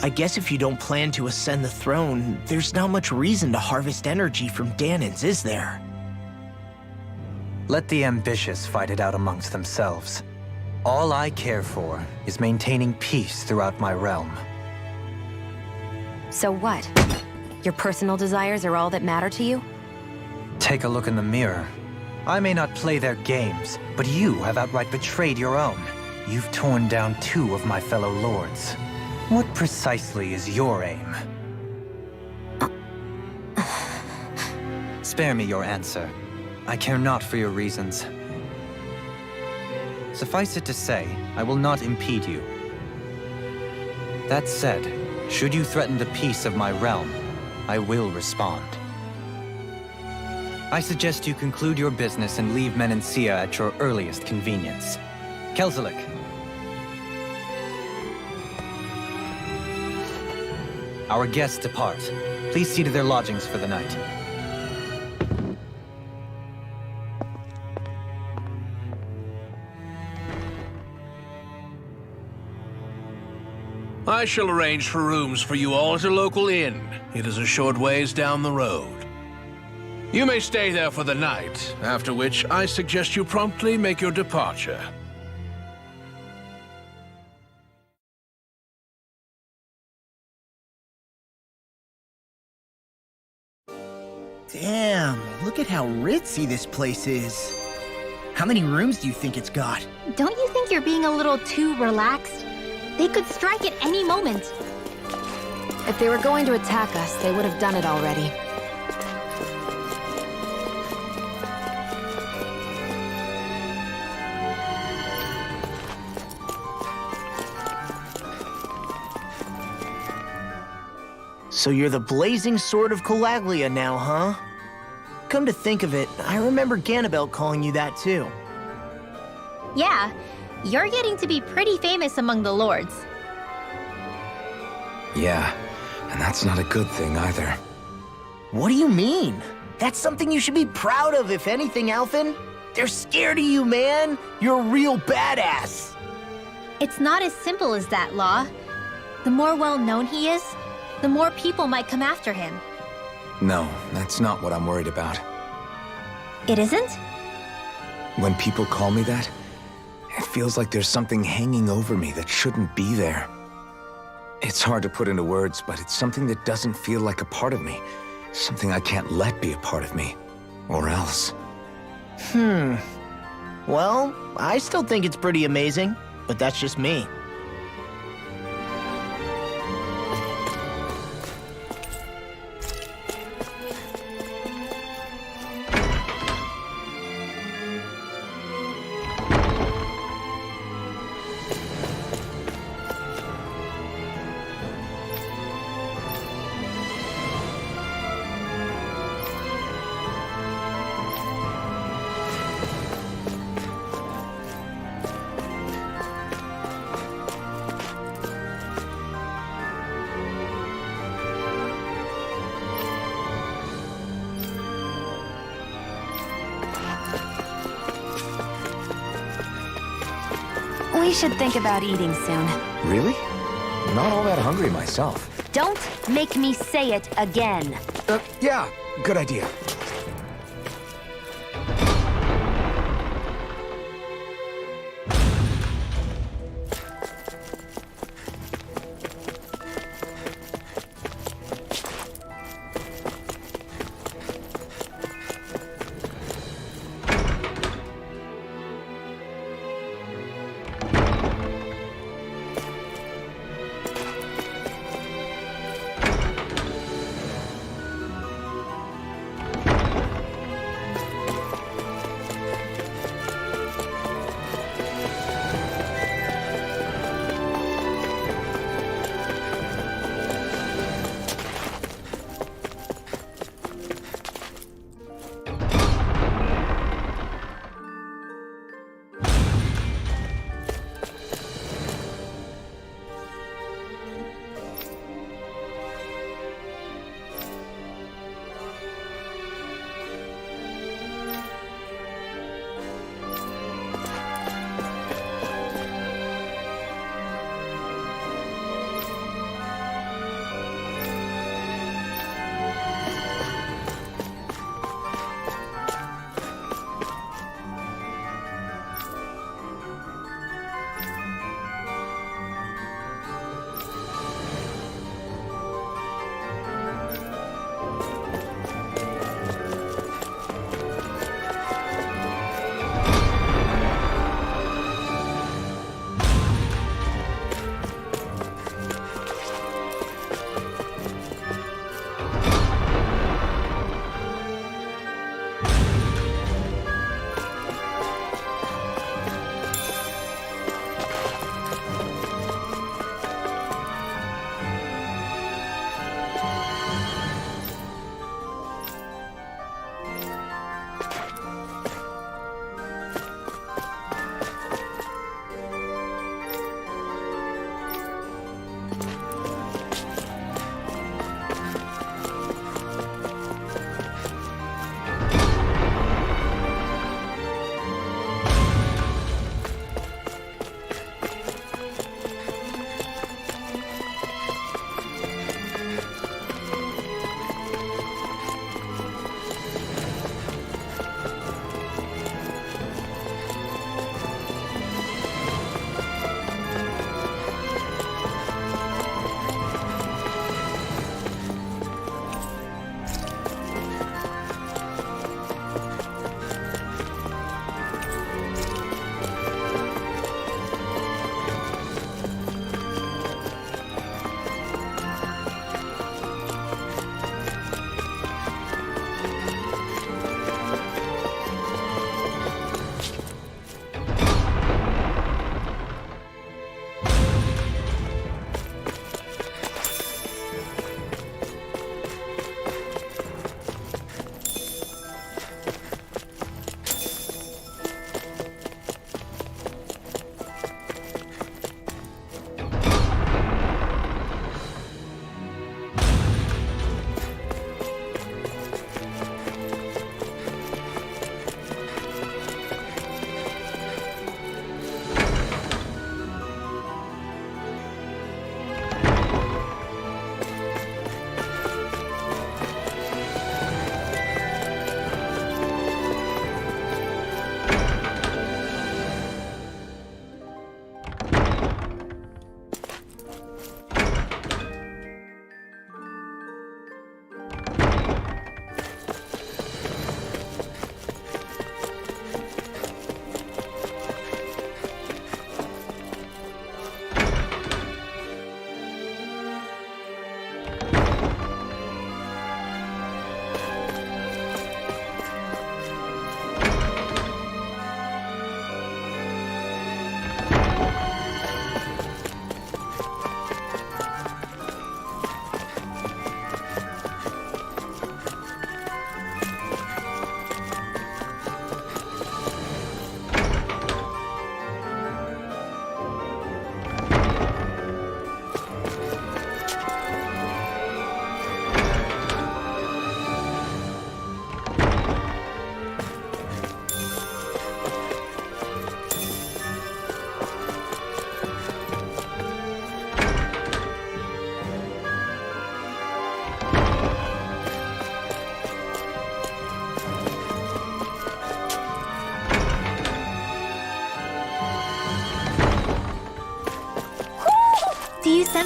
I guess if you don't plan to ascend the throne, there's not much reason to harvest energy from Dahnans, is there? Let the ambitious fight it out amongst themselves. All I care for is maintaining peace throughout my realm. So what? Your personal desires are all that matter to you? Take a look in the mirror. I may not play their games, but you have outright betrayed your own. You've torn down 2 of my fellow lords. What precisely is your aim? Spare me your answer. I care not for your reasons. Suffice it to say, I will not impede you. That said, should you threaten the peace of my realm, I will respond. I suggest you conclude your business and leave Menancia at your earliest convenience. Kelzelik. Our guests depart. Please see to their lodgings for the night. I shall arrange for rooms for you all at a local inn. It is a short ways down the road. You may stay there for the night, after which I suggest you promptly make your departure. Damn, look at how ritzy this place is. How many rooms do you think it's got? Don't you think you're being a little too relaxed? They could strike at any moment. If they were going to attack us, they would have done it already. So you're the blazing sword of Calaglia now, huh? Come to think of it, I remember Ganabel calling you that too. Yeah, you're getting to be pretty famous among the lords. Yeah, and that's not a good thing either. What do you mean? That's something you should be proud of, if anything, Alphen. They're scared of you, man. You're a real badass. It's not as simple as that, Law. The more well-known he is, the more people might come after him. No, that's not what I'm worried about. It isn't? When people call me that, it feels like there's something hanging over me that shouldn't be there. It's hard to put into words, but it's something that doesn't feel like a part of me. Something I can't let be a part of me. Or else. Well, I still think it's pretty amazing, but that's just me. We should think about eating soon. Really? I'm not all that hungry myself. Don't make me say it again. Yeah, good idea.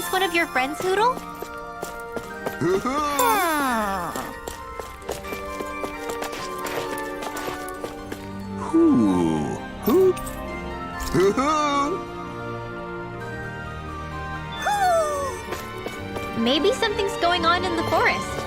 this one of your friends, Hoodle? Maybe something's going on in the forest.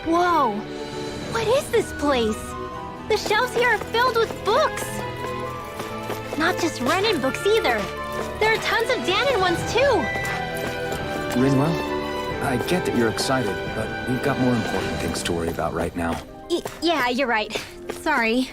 Whoa! What is this place? The shelves here are filled with books! Not just Renan books either. There are tons of Danon ones too! Rinwell, I get that you're excited, but we've got more important things to worry about right now. Yeah, you're right. Sorry.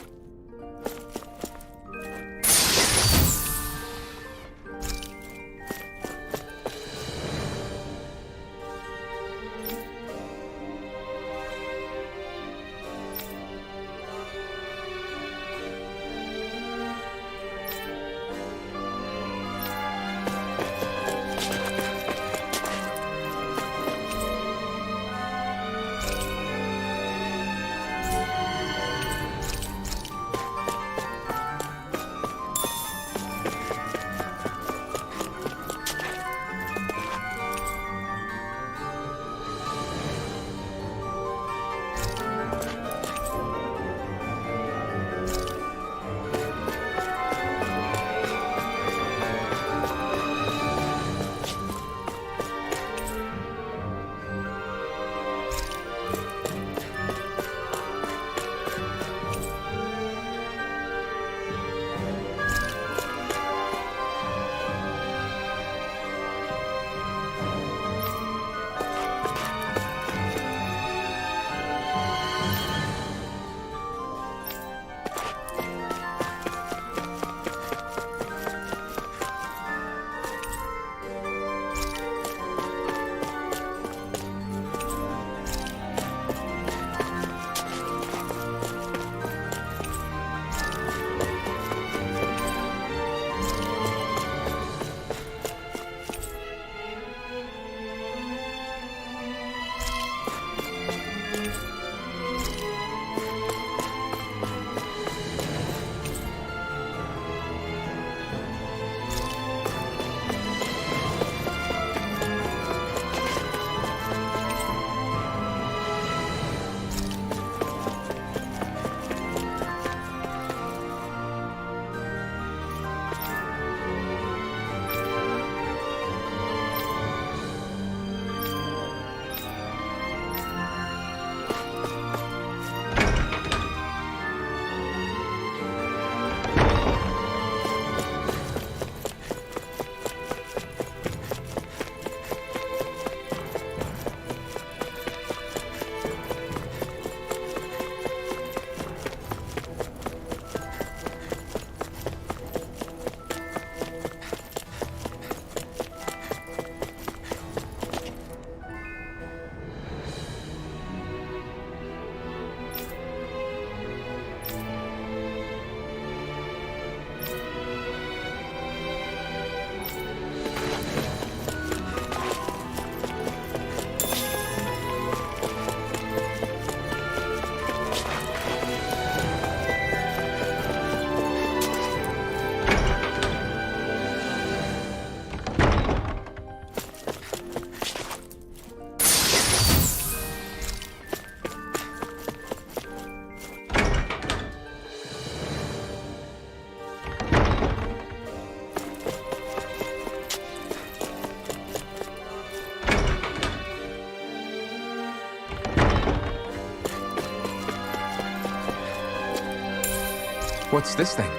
What's this thing?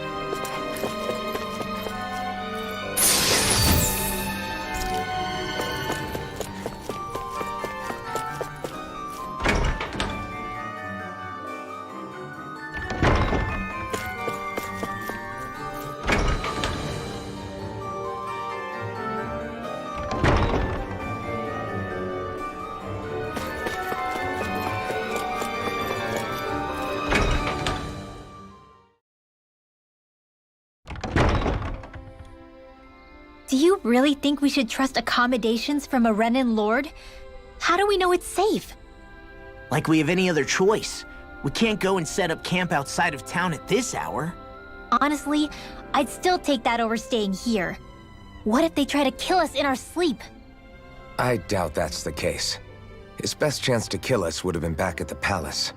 Do you really think we should trust accommodations from a Renan Lord? How do we know it's safe? Like we have any other choice. We can't go and set up camp outside of town at this hour. Honestly, I'd still take that over staying here. What if they try to kill us in our sleep? I doubt that's the case. His best chance to kill us would have been back at the palace.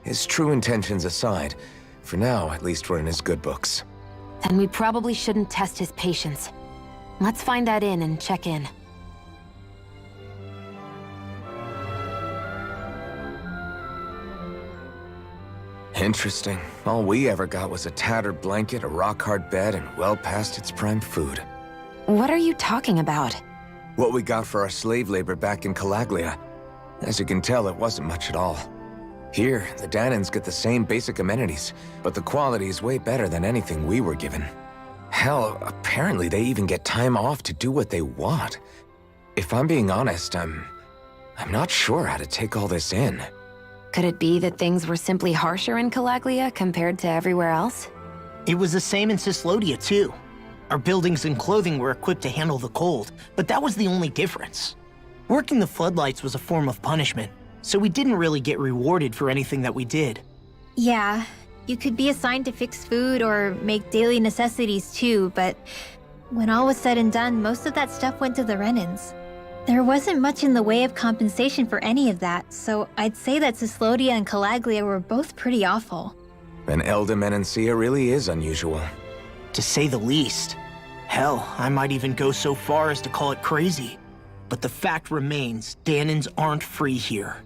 His true intentions aside, for now, at least we're in his good books. Then we probably shouldn't test his patience. Let's find that inn and check in. Interesting. All we ever got was a tattered blanket, a rock-hard bed, and well past its prime food. What are you talking about? What we got for our slave labor back in Calaglia. As you can tell, it wasn't much at all. Here, the Danans get the same basic amenities, but the quality is way better than anything we were given. Hell, apparently they even get time off to do what they want. If I'm being honest, I'm not sure how to take all this in. Could it be that things were simply harsher in Calaglia compared to everywhere else? It was the same in Cyslodia, too. Our buildings and clothing were equipped to handle the cold, but that was the only difference. Working the floodlights was a form of punishment, so we didn't really get rewarded for anything that we did. Yeah, you could be assigned to fix food or make daily necessities too, but when all was said and done, most of that stuff went to the Renans. There wasn't much in the way of compensation for any of that, so I'd say that Cyslodia and Calaglia were both pretty awful. And Elda Menancia really is unusual. To say the least. Hell, I might even go so far as to call it crazy. But the fact remains, Danans aren't free here.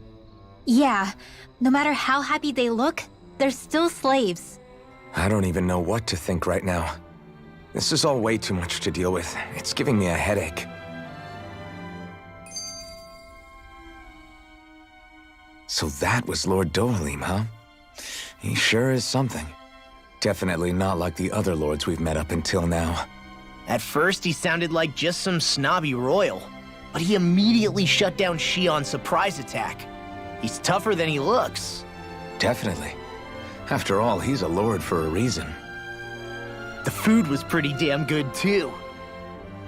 Yeah, no matter how happy they look, they're still slaves. I don't even know what to think right now. This is all way too much to deal with. It's giving me a headache. So that was Lord Dohalim, huh? He sure is something. Definitely not like the other lords we've met up until now. At first, he sounded like just some snobby royal, but he immediately shut down Shion's surprise attack. He's tougher than he looks. Definitely. After all, he's a lord for a reason. The food was pretty damn good, too.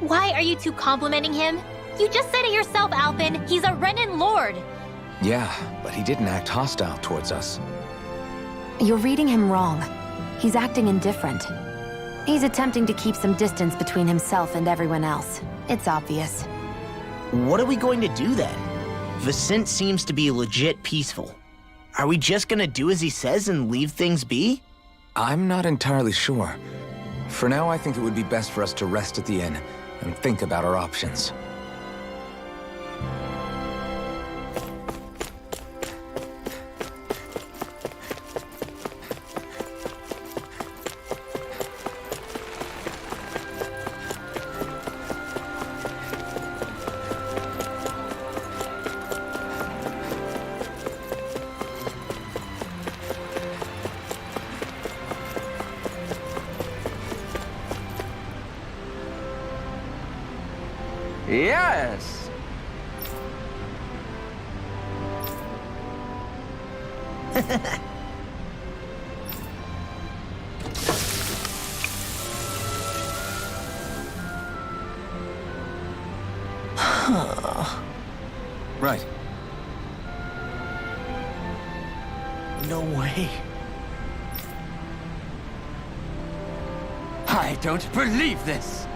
Why are you two complimenting him? You just said it yourself, Alphen. He's a Renan Lord. Yeah, but he didn't act hostile towards us. You're reading him wrong. He's acting indifferent. He's attempting to keep some distance between himself and everyone else. It's obvious. What are we going to do then? Vicente seems to be legit peaceful. Are we just gonna do as he says and leave things be? I'm not entirely sure. For now, I think it would be best for us to rest at the inn and think about our options. Yes. Right. No way. I don't believe this.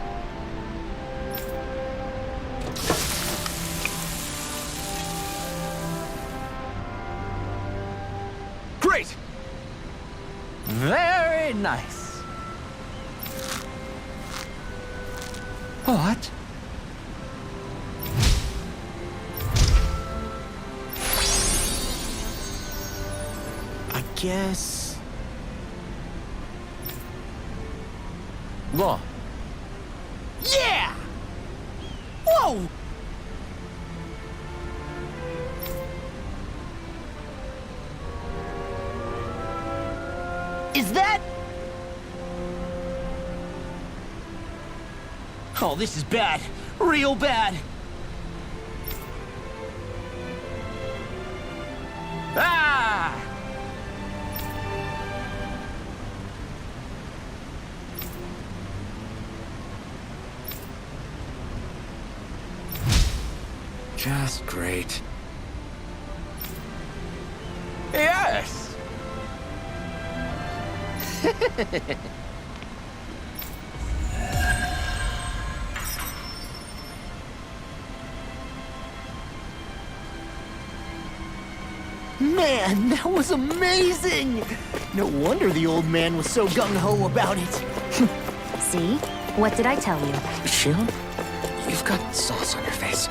Great! Very nice. What? I guess... Law. Yeah! Whoa! Is that... Oh, this is bad. Real bad. Ah! Just great. Yes! Man, that was amazing! No wonder the old man was so gung-ho about it. See? What did I tell you? Shion, you've got sauce on your face.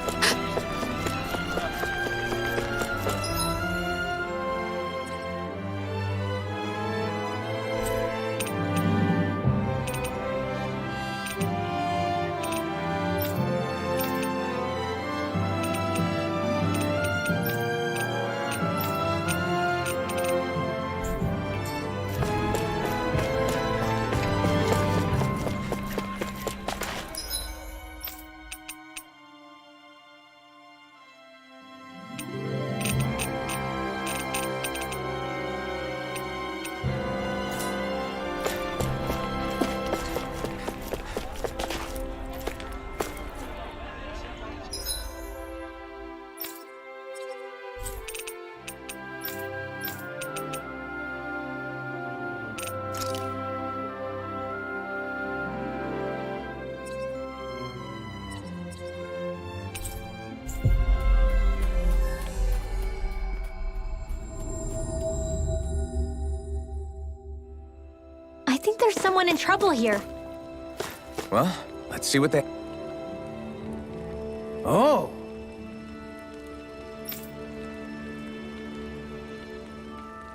I think there's someone in trouble here. Well, let's see what they... Oh!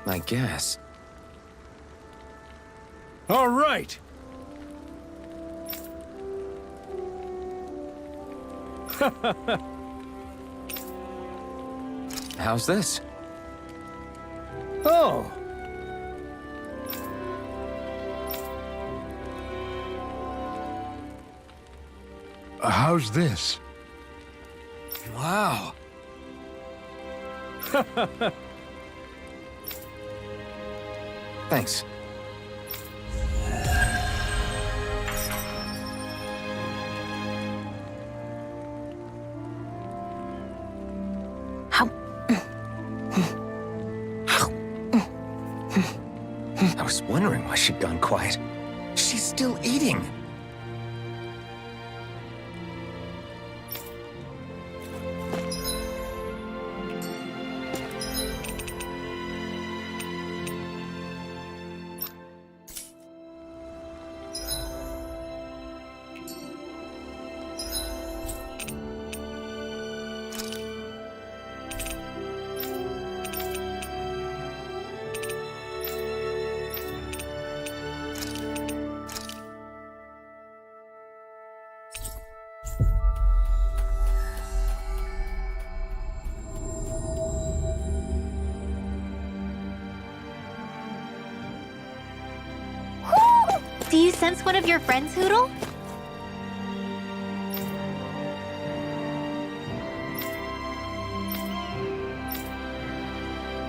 I guess. All right! How's this? Oh! How's this? Wow. Thanks. I was wondering why she'd gone quiet. She's still eating. Do you sense one of your friends, Hootle?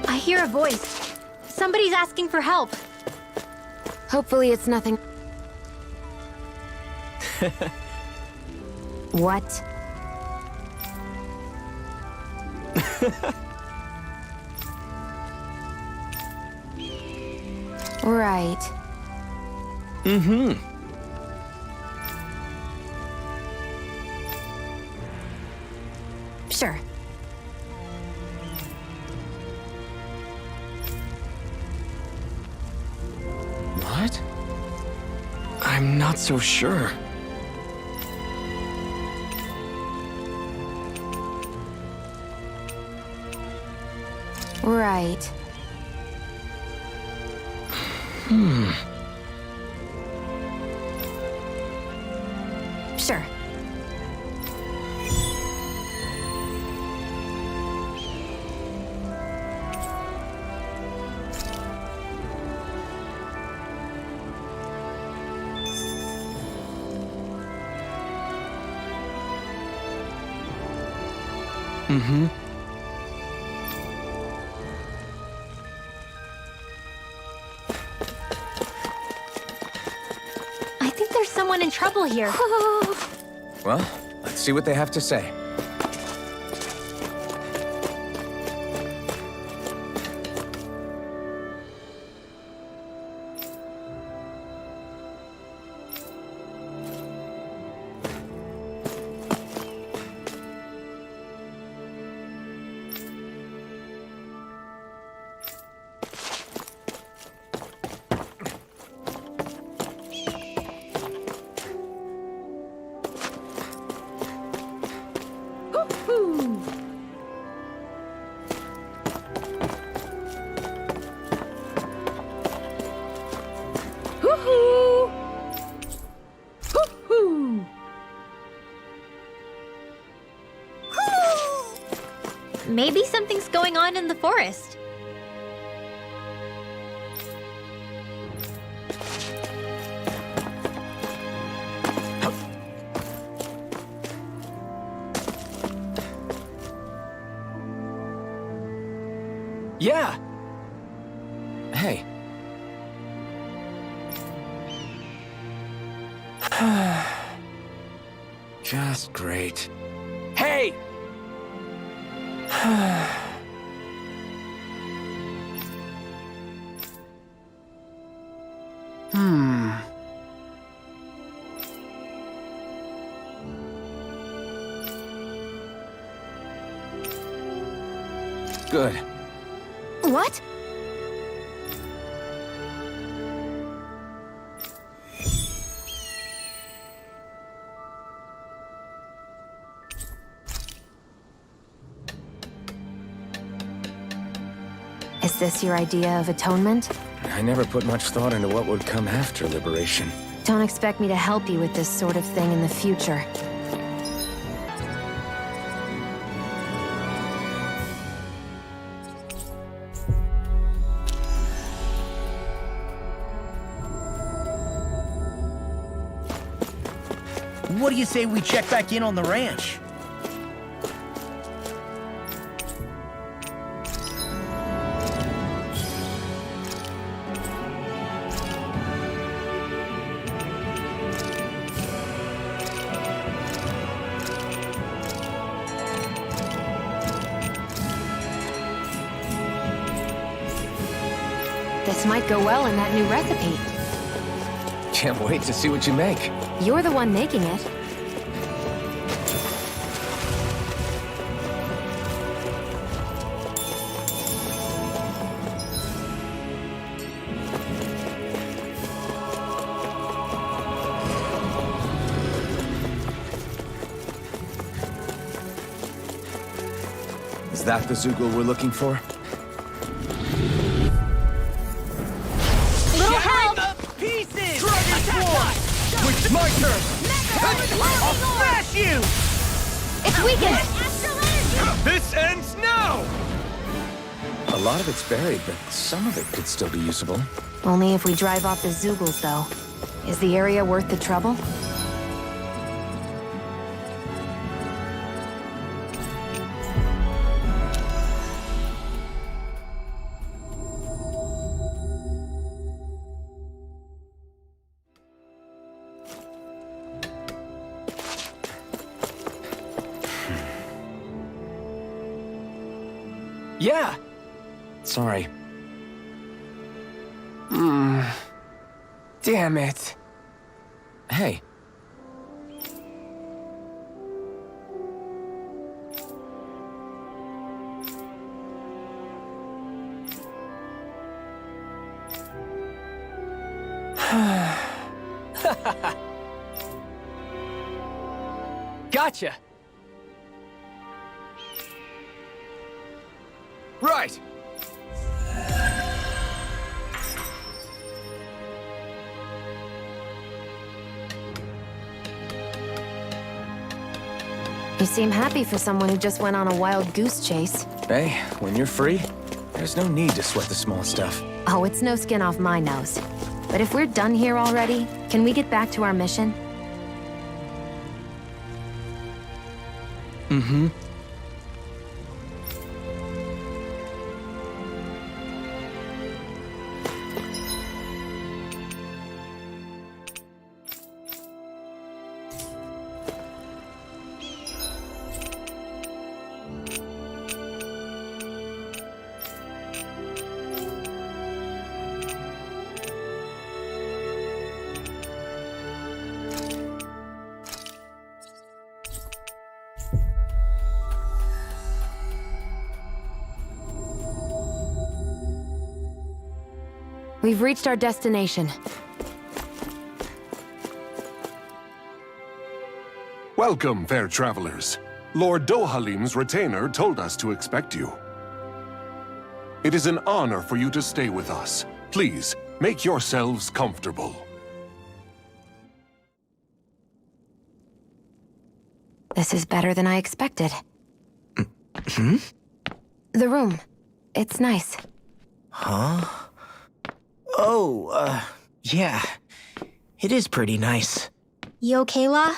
I hear a voice. Somebody's asking for help. Hopefully it's nothing. What? Right. Mm-hmm. Sure. What? I'm not so sure. Right. Mm-hmm. I think there's someone in trouble here. Well, let's see what they have to say. Maybe something's going on in the forest. Yeah! Hey. Just great. Hey! Good. What? Is this your idea of atonement? I never put much thought into what would come after liberation. Don't expect me to help you with this sort of thing in the future. What do you say we check back in on the ranch? This might go well in that new recipe. Can't wait to see what you make. You're the one making it. Is that the Zoogle we're looking for? Little help! Pieces! It's my turn! I'll smash you! It's weakened! This ends now! A lot of it's buried, but some of it could still be usable. Only if we drive off the Zoogles, though. Is the area worth the trouble? Yeah! Sorry. Damn it. Hey. Gotcha! Right! You seem happy for someone who just went on a wild goose chase. Hey, when you're free, there's no need to sweat the small stuff. Oh, it's no skin off my nose. But if we're done here already, can we get back to our mission? Mm-hmm. We've reached our destination. Welcome, fair travelers. Lord Dohalim's retainer told us to expect you. It is an honor for you to stay with us. Please, make yourselves comfortable. This is better than I expected. Hmm? The room. It's nice. Huh? Oh, yeah. It is pretty nice. You okay, La?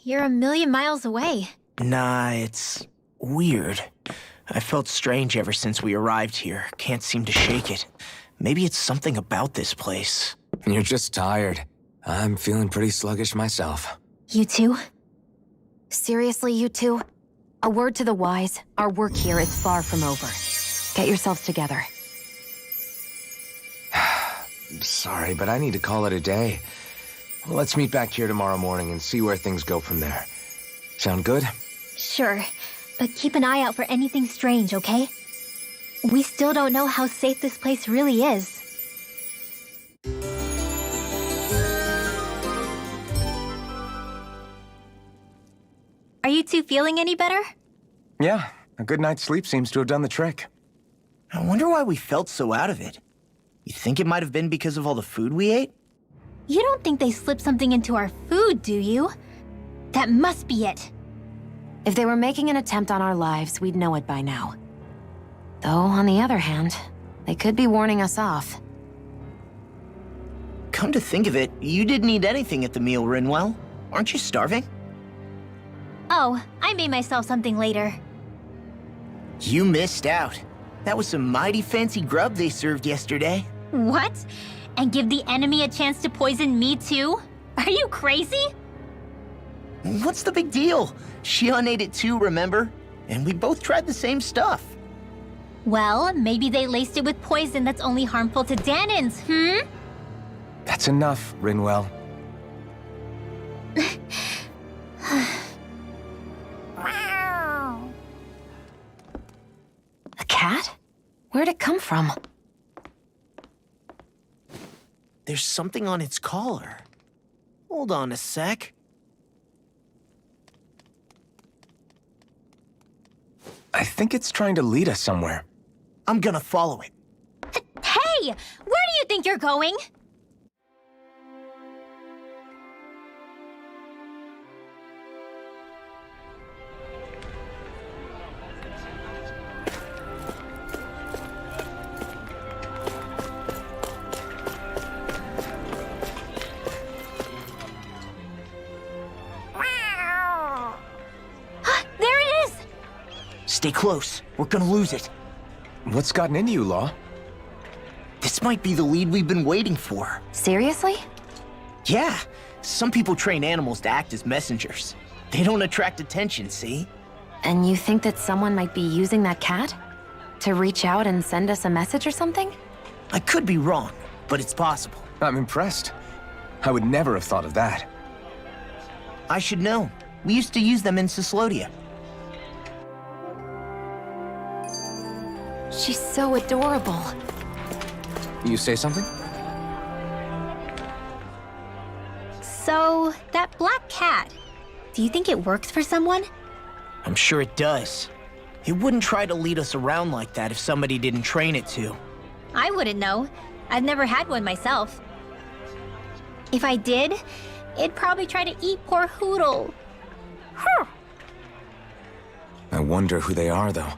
You're a million miles away. Nah, it's weird. I felt strange ever since we arrived here. Can't seem to shake it. Maybe it's something about this place. You're just tired. I'm feeling pretty sluggish myself. You too? Seriously, you two? A word to the wise, our work here is far from over. Get yourselves together. Sorry, but I need to call it a day. Let's meet back here tomorrow morning and see where things go from there. Sound good? Sure, but keep an eye out for anything strange, okay? We still don't know how safe this place really is. Are you two feeling any better? Yeah, a good night's sleep seems to have done the trick. I wonder why we felt so out of it. You think it might have been because of all the food we ate? You don't think they slipped something into our food, do you? That must be it. If they were making an attempt on our lives, we'd know it by now. Though, on the other hand, they could be warning us off. Come to think of it, you didn't eat anything at the meal, Rinwell. Aren't you starving? Oh, I made myself something later. You missed out. That was some mighty fancy grub they served yesterday. What? And give the enemy a chance to poison me too? Are you crazy? What's the big deal? Shion ate it too, remember? And we both tried the same stuff. Well, maybe they laced it with poison that's only harmful to Danins, hmm? That's enough, Rinwell. A cat? Where'd it come from? There's something on its collar. Hold on a sec. I think it's trying to lead us somewhere. I'm gonna follow it. Hey! Where do you think you're going? There it is! Stay close. We're gonna lose it. What's gotten into you, Law? This might be the lead we've been waiting for. Seriously? Yeah. Some people train animals to act as messengers. They don't attract attention, see? And you think that someone might be using that cat? To reach out and send us a message or something? I could be wrong, but it's possible. I'm impressed. I would never have thought of that. I should know. We used to use them in Cyslodia. She's so adorable. You say something? So, that black cat, do you think it works for someone? I'm sure it does. It wouldn't try to lead us around like that if somebody didn't train it to. I wouldn't know. I've never had one myself. If I did, it'd probably try to eat poor Hootle. I wonder who they are, though.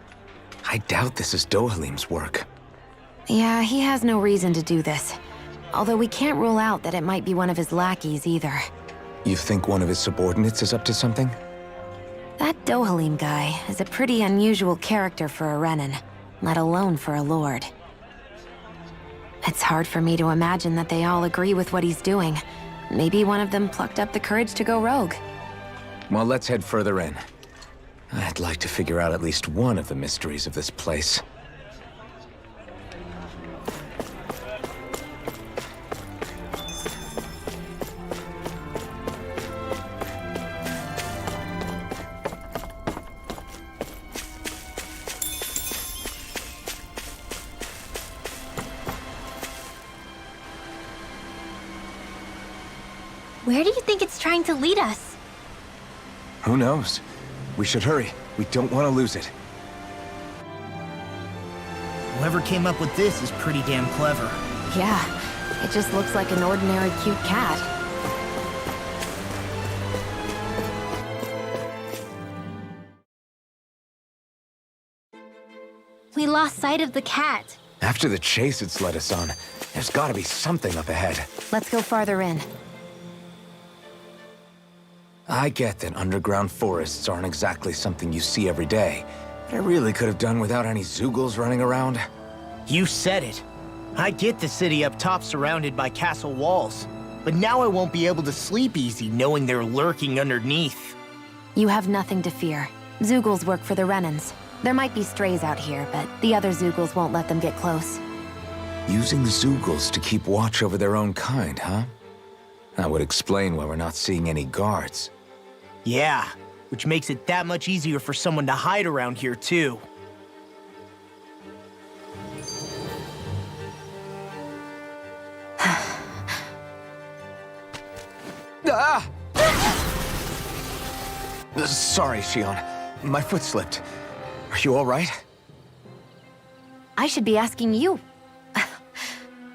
I doubt this is Dohalim's work. Yeah, he has no reason to do this. Although we can't rule out that it might be one of his lackeys either. You think one of his subordinates is up to something? That Dohalim guy is a pretty unusual character for a Renan, let alone for a lord. It's hard for me to imagine that they all agree with what he's doing. Maybe one of them plucked up the courage to go rogue. Well, let's head further in. I'd like to figure out at least one of the mysteries of this place. Where do you think it's trying to lead us? Who knows? We should hurry. We don't want to lose it. Whoever came up with this is pretty damn clever. Yeah, it just looks like an ordinary cute cat. We lost sight of the cat. After the chase it's led us on, there's gotta be something up ahead. Let's go farther in. I get that underground forests aren't exactly something you see every day, but I really could have done without any Zeugles running around. You said it. I get the city up top surrounded by castle walls, but now I won't be able to sleep easy knowing they're lurking underneath. You have nothing to fear. Zeugles work for the Renans. There might be strays out here, but the other Zeugles won't let them get close. Using Zeugles to keep watch over their own kind, huh? That would explain why we're not seeing any guards. Yeah, which makes it that much easier for someone to hide around here, too. Ah! Sorry, Xion. My foot slipped. Are you all right? I should be asking you.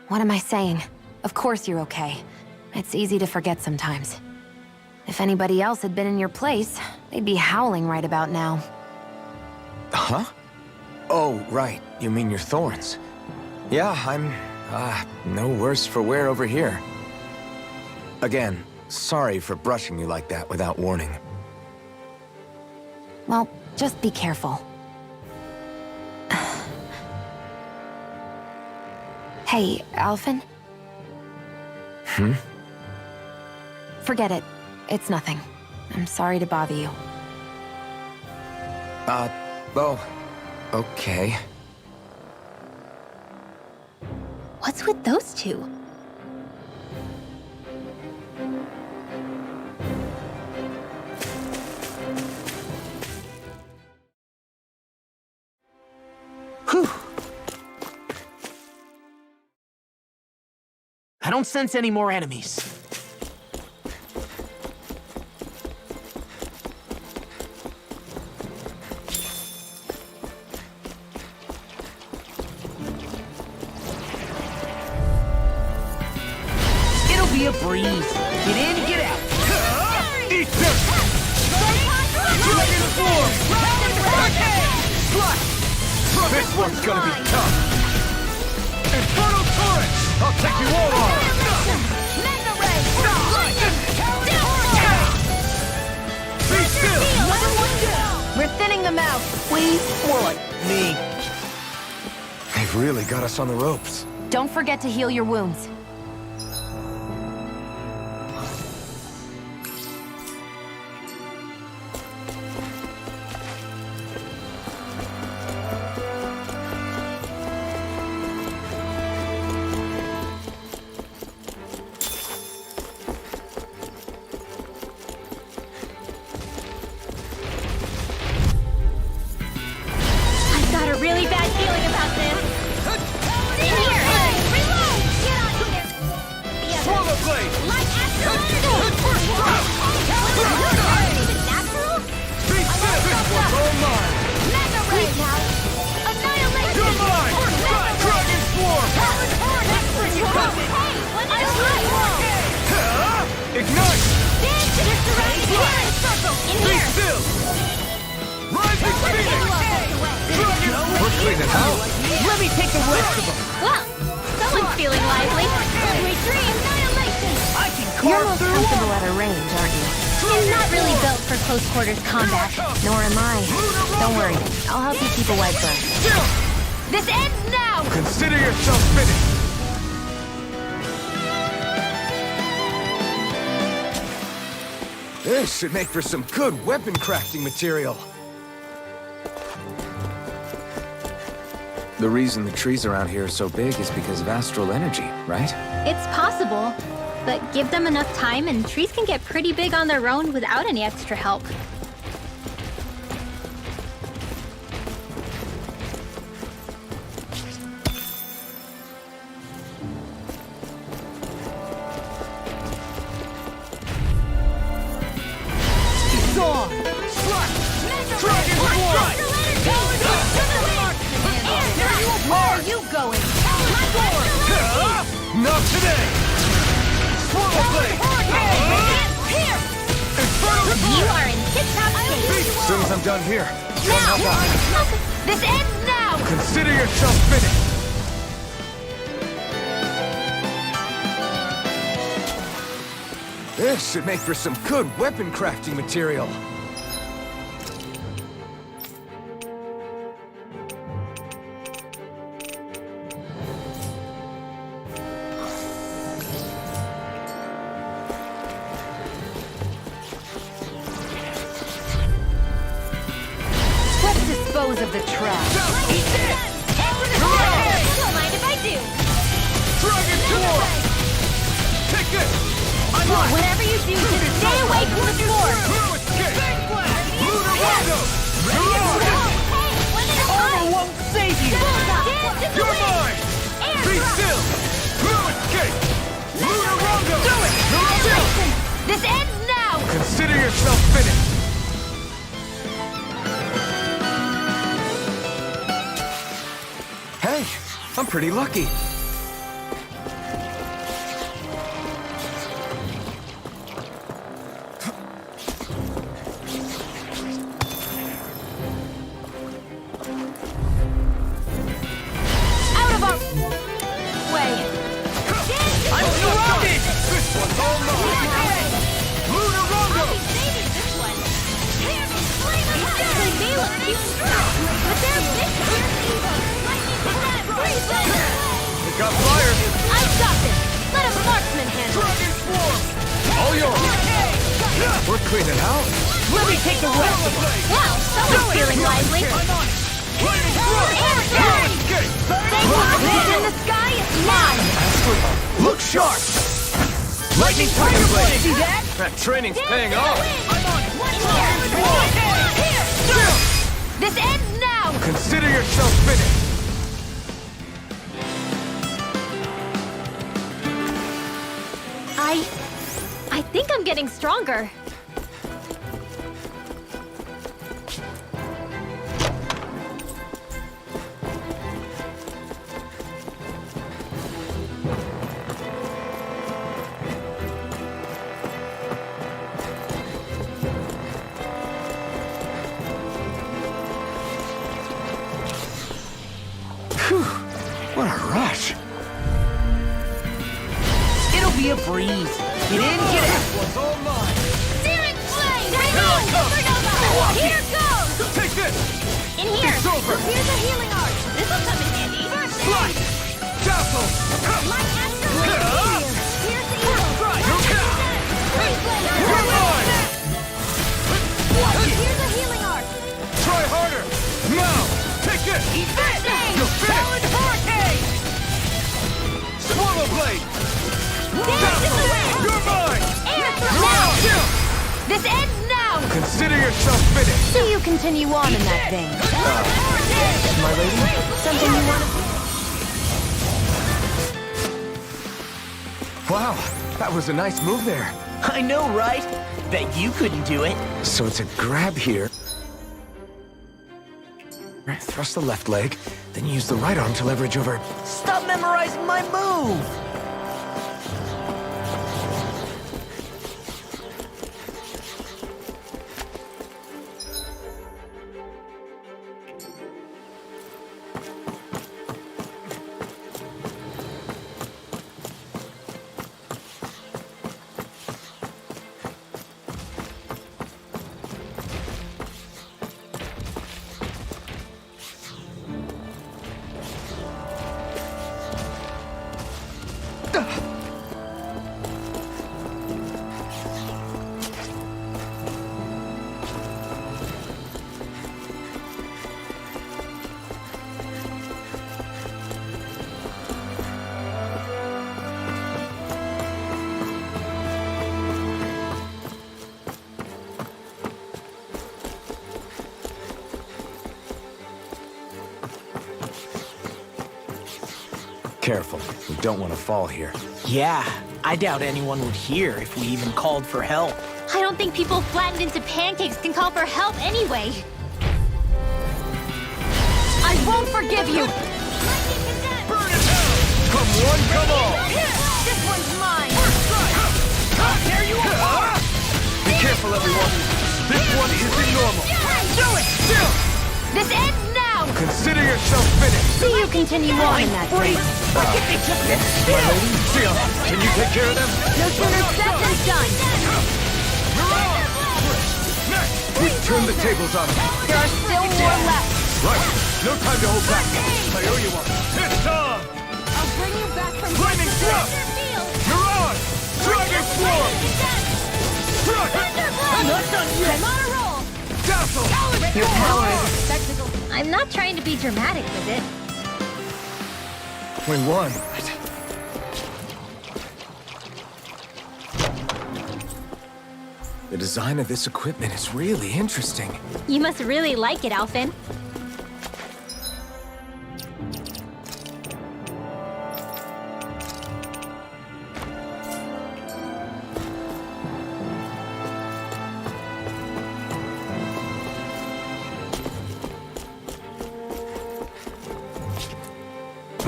What am I saying? Of course you're okay. It's easy to forget sometimes. If anybody else had been in your place, they'd be howling right about now. Huh? Oh, right. You mean your thorns. Yeah, I'm, no worse for wear over here. Again, sorry for brushing you like that without warning. Well, just be careful. Hey, Alphen? Forget it. It's nothing. I'm sorry to bother you. Oh, okay. What's with those two? Whew. I don't sense any more enemies. It'll be a breeze. Get in, get out. Eat this! Dragon form! This one's gonna be tough. Infernal torrent! I'll take you all on! Be still! We're thinning them out. We what? Me. They've really got us on the ropes. Don't forget to heal your wounds. I've got a really bad feeling about this. In here! Reload! Get on here! Swallow blade! Like natural! Even natural? Be still! This one's all mine! Mega Ray! Annihilation! You're mine! Dragon swarm! Hey, let's Ignite! They're surrounding here! In Be here! still! Rising Phoenix! We're cleaning house! Let me take the rest of them. Well, someone's feeling lively. Sweet dreams! Annihilation! I can You're carve most through comfortable at a range, aren't you? I'm not really built for close quarters combat. Nor am I. Don't worry. I'll help you keep a white bird. This ends now! Consider yourself finished! This should make for some good weapon crafting material. The reason the trees around here are so big is because of astral energy, right? It's possible, but give them enough time and trees can get pretty big on their own without any extra help. Not today! Swallow Blade! You are in tip-top shape. As soon as I'm done here, Now! This ends now! consider yourself finished! This should make for some good weapon crafting material. Let's dispose of the trash. Don't mind if I do. Dragon Dwarf! Take this! Whatever you do, just stay away from the sword. Blue Escape! Lunar Rondo! Armor won't save you! You're mine! Be still! Blue Escape! Lunar Rondo! Do it! This ends now! Consider yourself finished! Hey, I'm pretty lucky. Out of our way. I'm surrounded! This one's all mine! Lunar Rondo! They look cute, but they're big. It got fired! I've got this. Let a marksman handle it. Dragon Swarm! All yours! We're cleaning house. Let me take the rest of them. Wow, someone's feeling lively. Air strike! They want this in the sky, it's mine. Look sharp! Lightning Tiger Blade! See that? That training's paying off! This ends now. Consider yourself finished! I think I'm getting stronger. What a rush! It'll be a breeze. Get in, get out. One's all mine! Searing flame! Here goes! Take this! In here! It's over! Here's a healing arch! This'll come in handy! Slice! Dazzle! Light after light! Here's the evil! You're mine! Here's a healing arch! Try harder! Now! Take this! You're finished! Hurricane! Swallow Blade! Dazzle! You're mine! Air Now! thrust! This ends now! Consider yourself finished! So you continue on in that vein. My lady? Something you want to... Wow, that was a nice move there. I know, right? Bet you couldn't do it. So it's a grab here. Thrust the left leg, then use the right arm to leverage over... Stop memorizing my move! Careful, we don't want to fall here. Yeah, I doubt anyone would hear if we even called for help. I don't think people flattened into pancakes can call for help anyway. I won't forgive you! Burn it down! Come one, come all! This ends now! Consider yourself finished! See you continue on in that vein. Seal, can you take care of them? No sooner said than done! We turn the tables on them. There are still more left! Right, no time to hold back. I owe you one. It's on! I'll bring you back from Flaming Thrust! You're on! Dragon Swarm! I'm not done yet! I'm on a roll! Dazzle! Your power is a spectacle. I'm not trying to be dramatic with it. We won. The design of this equipment is really interesting. You must really like it, Alphen.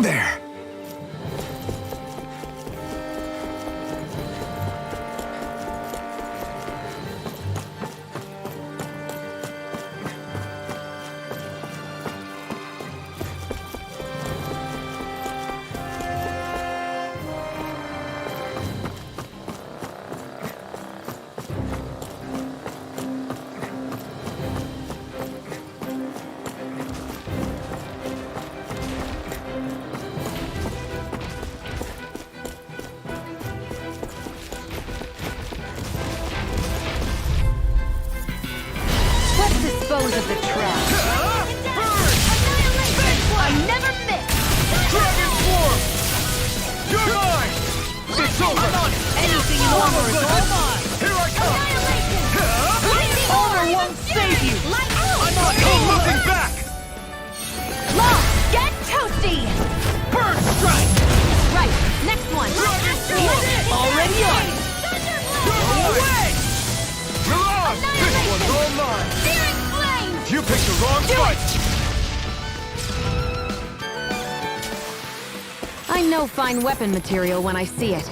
There. Let's dispose of the trash. I never miss! Dragon Swarm! You're mine! It's over! Anything you want is all mine! Here I come! Honor won't save you! I'm on! No looking back! Law, get toasty! Bird Strike! Right, next one! Already on! Go away! You're on! This one's all mine! Searing flames! You picked the wrong fight! I know fine weapon material when I see it.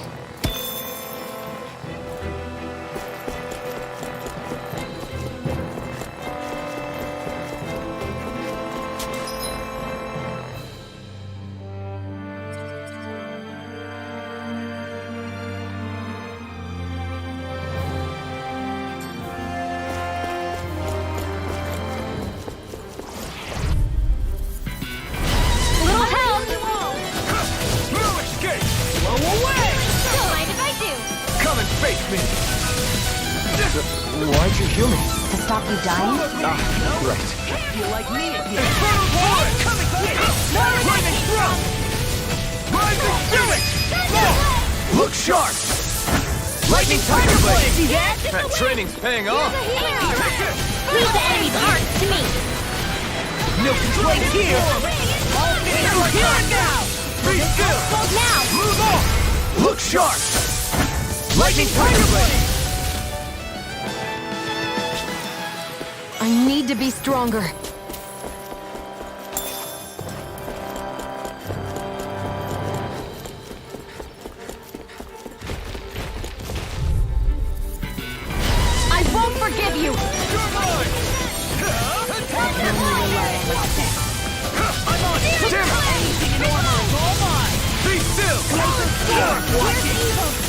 Little help! No escape! Don't mind if I do! Come and face me! Why'd you heal me? To stop you dying? Right. Infernal Blood! Lightning Thrust! Rising Phoenix! Look sharp! Lightning Tiger Blade! See that? That training's paying off. Leave the enemy's arts to me! No complaint here! Here and now! Be still! Now! Move on! Look sharp! Lightning Tiger Blade! I need to be stronger. I won't forgive you! You're mine! I'm on! Damn it! Be still!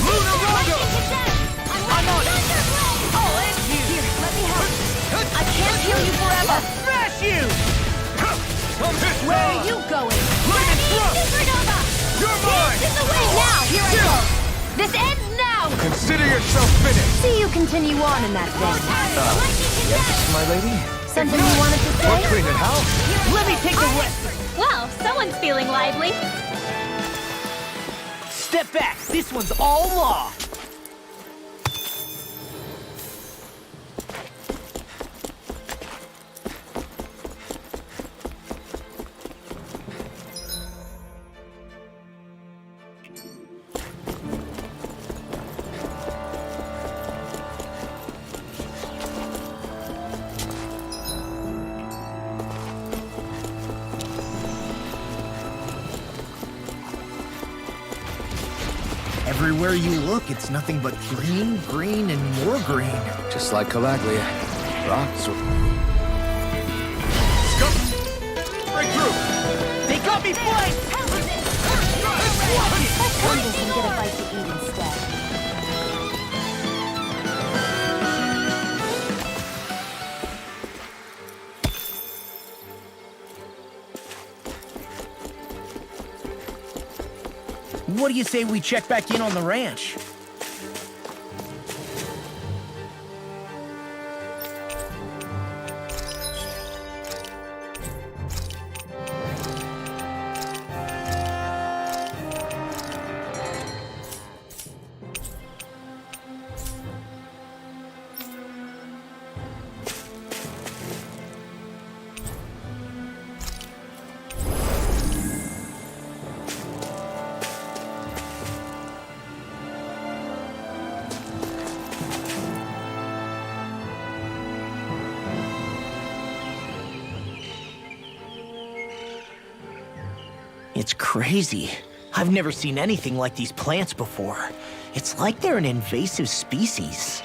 Lunar Rondo! I'm on! I'll end you! Here, let me help. I can't heal you forever! Smash you! Come this Where way! are you going? Lightning Thrust! Supernova! You're mine! This is the way! Now, here I go! This ends now! Consider yourself finished! See you continue on in that vein. Yes, my lady? Something you wanted to What say? clean it out? Let me take the rest! Well, someone's feeling lively. Step back. This one's all law. Everywhere you look, it's nothing but green, green, and more green. Just like Calaglia. Rocks. Scum Enemy flank! Let's end this and get a bite to eat instead. What do you say we check back in on the ranch? It's crazy. I've never seen anything like these plants before. It's like they're an invasive species.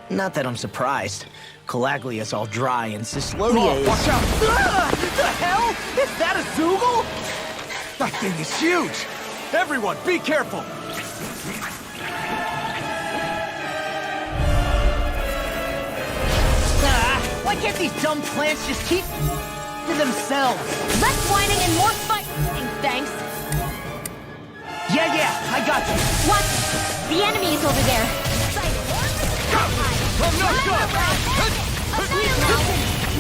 Not that I'm surprised. Calaglia's all dry and Cyslodia is... Watch out! The hell? Is that a Zoogle? That thing is huge! Everyone, be careful! Why can't these dumb plants just keep to themselves? Less whining and more fighting, thanks. Yeah, I got you. What? The enemy is over there. I'm not done!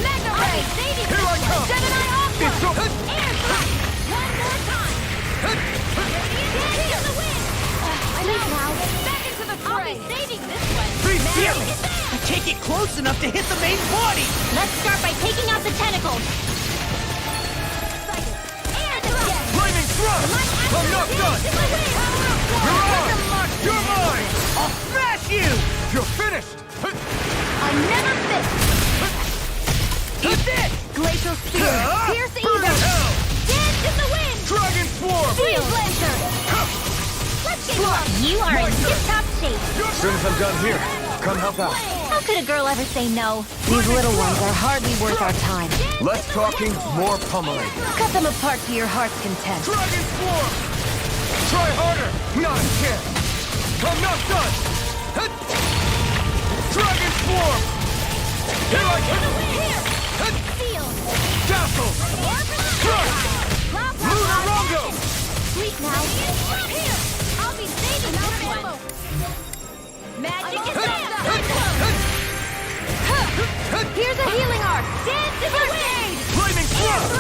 Mega Ray! Here I come! Gemini Aqua! It's over! Air thrust! One more time! Radiant in the wind! Please now, back into the fray! I'll be saving this one! Damn it! I can't get close enough to hit the main body! Let's start by taking out the tentacles! Air thrust! Flaming thrust! I'm not done! Mirage! You're mine! I'll smash you! You're finished! I'm never fit! Eat this! Glacial Spear! Pierce Burn Ether! hell! Dance in the wind! Dragon Swarm! Steel Lancer! Let's get going! You are in tip-top shape! As soon as I'm done here, come help out. How could a girl ever say no? These little ones are hardly worth our time. Less talking, more pummeling. Cut them apart to your heart's content. Dragon Swarm! Try harder! Not a chance! I'm not done! Dragon Swarm! Here I come! Seal! Dazzle! Crush! Lunarongo! Sleep now! Here! I'll be saving this one! Magic is Here's a healing arc! Dance in the wind! Flaming thrust!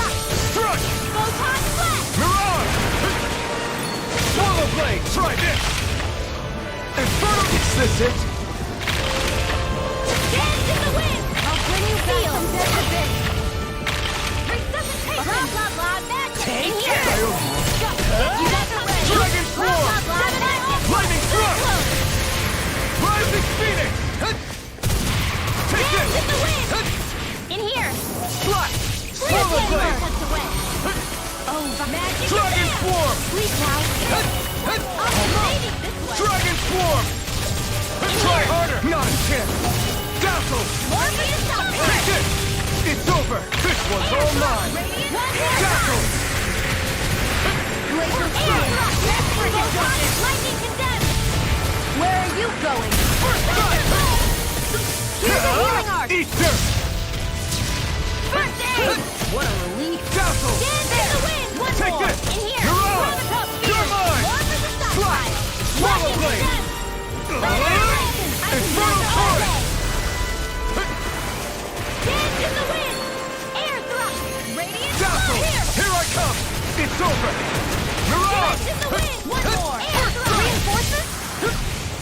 Crush! Photon flash! Mirage! Swallow Blade! Try this! Inferno! Is this it? Dance in the wind! I'll bring you back from dead to bit! Resuscitation! Blah, blah, blah, magic! Take in here! You got the way! Dragon Blah, Swarm! blah, blah, magic! Flaming thrust! Rising Phoenix! Take Dance in the this! wind! In here! Slash! Swallow Blade! Oh, magic! Dragon Swarm! Sleep now! I'll be saving this one! Dragon Swarm! Try harder! Not a chance! Dazzle! Morpheus Take this! It's over! This one's all mine! Dazzle! Glacial Spear! Lightning condemned! Where are you going? First strike! Here's a healing arc! Eat dirt! First aid! What a relief! Dazzle! Dance in the wind! One Take more! this! In here! Mirage! You're mine! More for the Slash! stockpile! Swallow Lightning Blade! condemned! Infernal Torrent! Dance in the wind! Air thrust! Radiant Dazzle! here! Here I come! It's over! Mirage! Dance in the wind! One more! Air thrust! Reinforcements?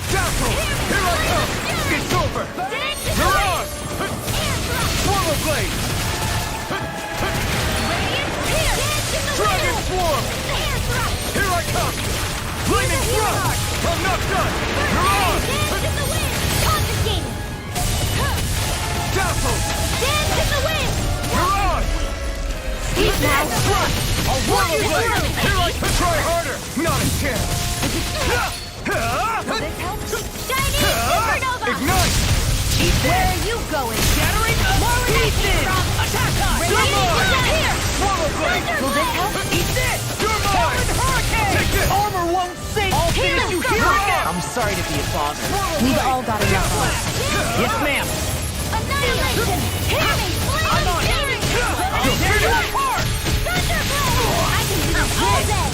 Dazzle! Here I come! It's over! Dance in the Mirage! wind! Air thrust! Swallow Blade! Radiant here! Dance in the Dragon wind! Swarm! Air thrust! Here I come! Flaming thrust! I'm not done! Mirage! Dance in the wind! Confiscated! Dazzle! Dance in the wind! Mirage! He's now! I'll Swallow Blade! Here I come! Try harder! Not a chance! Shining Supernova! Ignite! Where are you going? Shattering More pieces! from Attack us! Radiant here! Swallow Blade! Thunder Will this Blade! help? Eat this! I'm sorry to be a bother. We've all got enough on us. Yes, ma'am. Annihilation! Hear me! I'm on it.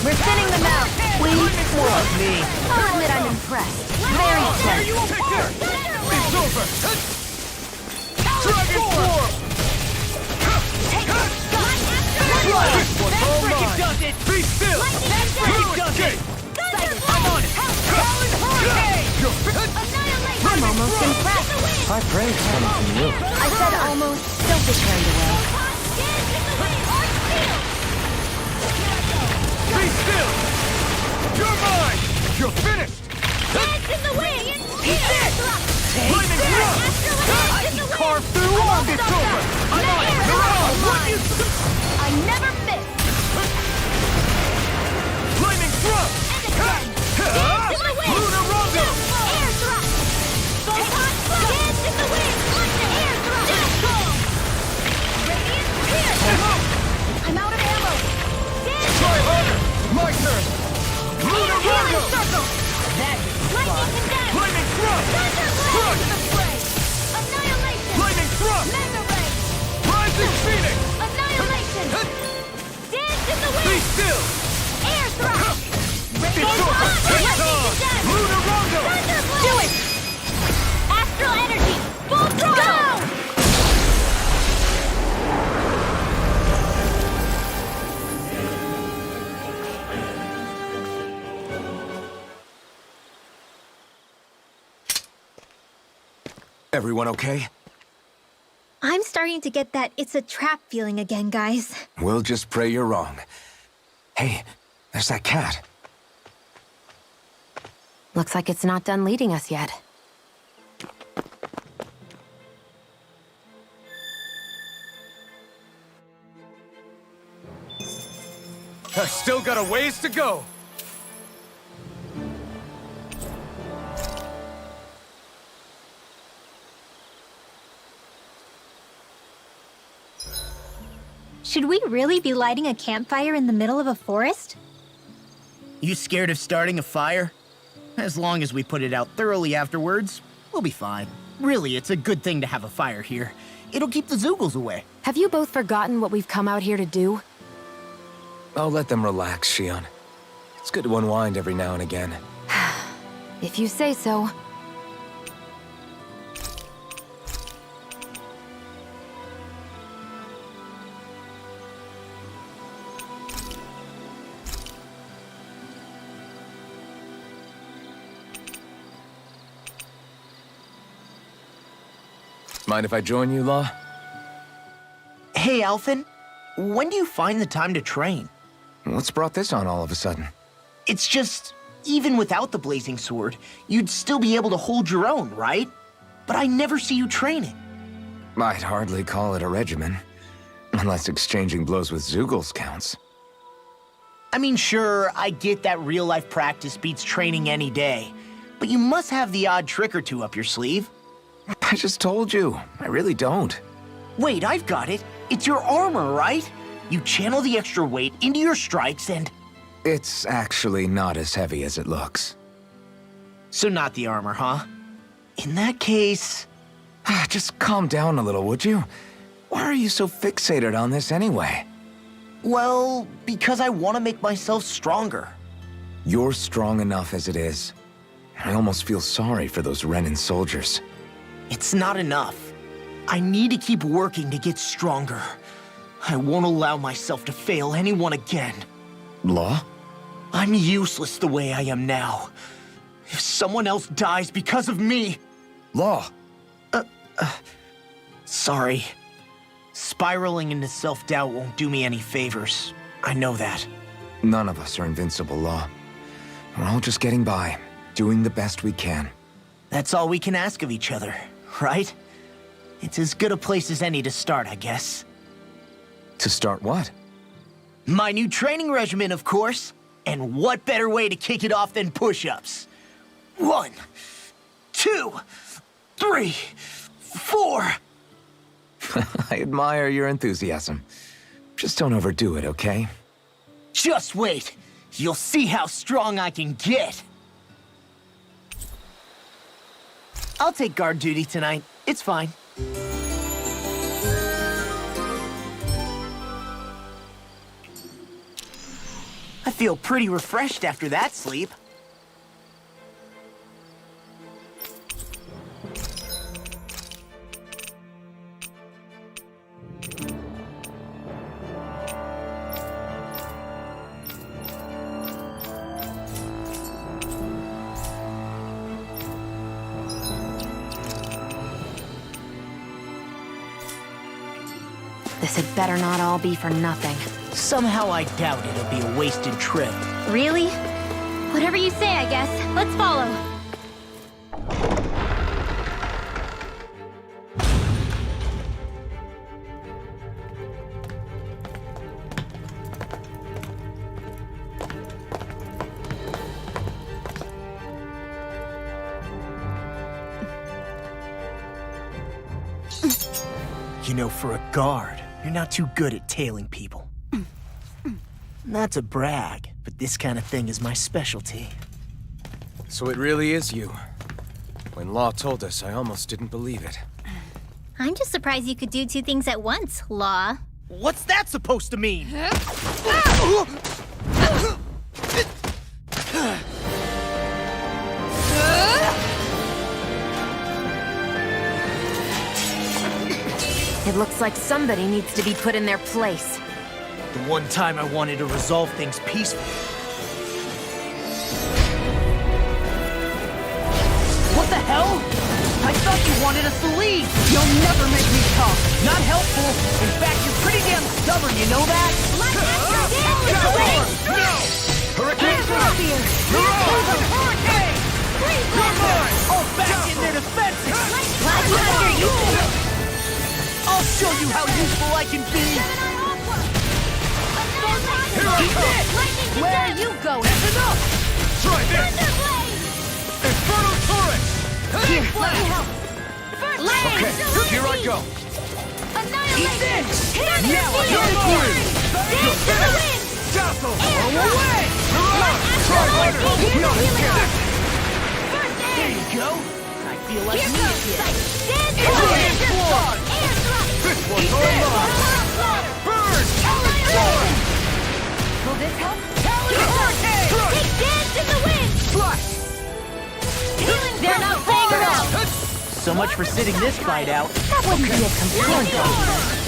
We're thinning them out. Please, more of me. I'll admit I'm impressed. Very close. It's over! Dragon Form! This one's all mine! Does it. Be still! Escape! I'm on it. I'm almost impressed. High praise coming from you. I said almost. Don't get carried away. Be still! You're mine! You're finished! Dance in the wind! Flaming Thrust! I can carve through all this. It's over! I'm on it! I never miss! Flaming Thrust! Dance in the wind! Lunar Rondo! Air thrust! Photon thrust! Dance in the wind! Air thrust! Death bomb! Radiant pierce! I'm out of ammo! Dance Try harder! My turn! Lunar Rondo! circle! Lightning condemned! Flaming Thrust! Thunderblast! The fray! Annihilation! Flaming Thrust! Mega ray! Rising Phoenix! Annihilation! Dance in the Be wind! still! Air thrust! It's over! It's on! Lunar Rondo! Do it! Astral energy! Full throttle! Everyone okay? I'm starting to get that it's a trap feeling again, guys. We'll just pray you're wrong. Hey, there's that cat. Looks like it's not done leading us yet. I've still got a ways to go! Should we really be lighting a campfire in the middle of a forest? You scared of starting a fire? As long as we put it out thoroughly afterwards, we'll be fine. Really, it's a good thing to have a fire here. It'll keep the Zoogles away. Have you both forgotten what we've come out here to do? I'll let them relax, Shion. It's good to unwind every now and again. If you say so. Mind if I join you, Law? Hey, Alphen. When do you find the time to train? What's brought this on all of a sudden? It's just, even without the blazing sword, you'd still be able to hold your own, right? But I never see you training. I'd hardly call it a regimen. Unless exchanging blows with Zoogles counts. I mean, sure, I get that real-life practice beats training any day. But you must have the odd trick or two up your sleeve. I just told you. I really don't. Wait, I've got it. It's your armor, right? You channel the extra weight into your strikes and... It's actually not as heavy as it looks. So not the armor, huh? In that case... Just calm down a little, would you? Why are you so fixated on this anyway? Well, because I want to make myself stronger. You're strong enough as it is. I almost feel sorry for those Renin soldiers. It's not enough. I need to keep working to get stronger. I won't allow myself to fail anyone again. Law? I'm useless the way I am now. If someone else dies because of me... Law! Sorry. Spiraling into self-doubt won't do me any favors. I know that. None of us are invincible, Law. We're all just getting by, doing the best we can. That's all we can ask of each other, right? It's as good a place as any to start, I guess. To start what? My new training regimen, of course. And what better way to kick it off than push-ups? 1, 2, 3, 4... I admire your enthusiasm. Just don't overdo it, okay? Just wait. You'll see how strong I can get. I'll take guard duty tonight. It's fine. I feel pretty refreshed after that sleep. This had better not all be for nothing. Somehow I doubt it'll be a wasted trip. Really? Whatever you say, I guess. Let's follow. You know, for a guard, you're not too good at tailing people. Not to brag, but this kind of thing is my specialty. So it really is you. When Law told us, I almost didn't believe it. I'm just surprised you could do two things at once, Law. What's that supposed to mean? It looks like somebody needs to be put in their place. The one time I wanted to resolve things peacefully. What the hell? I thought you wanted us to leave! You'll never make me talk! Not helpful! In fact, you're pretty damn stubborn, you know that? No! Hurricane! Hurricane! All back in their defenses! I'll show you how useful I can be! Here I come! Where are you going? That's enough! Try this! Inferno Torrent! Here, let me help. Okay, here I go! Annihilate! this! Now You're mine! Dance to the wind! Dazzle! Away! Try harder! Not again! There you go! I feel like Here me goes! again! Dance to the wind! Air thrust! This one's all mine! Burn! Will this help? Hurricane! Take dance in the wind! Healing! They're not playing around! So much for sitting this fight out. That wouldn't be a complaint.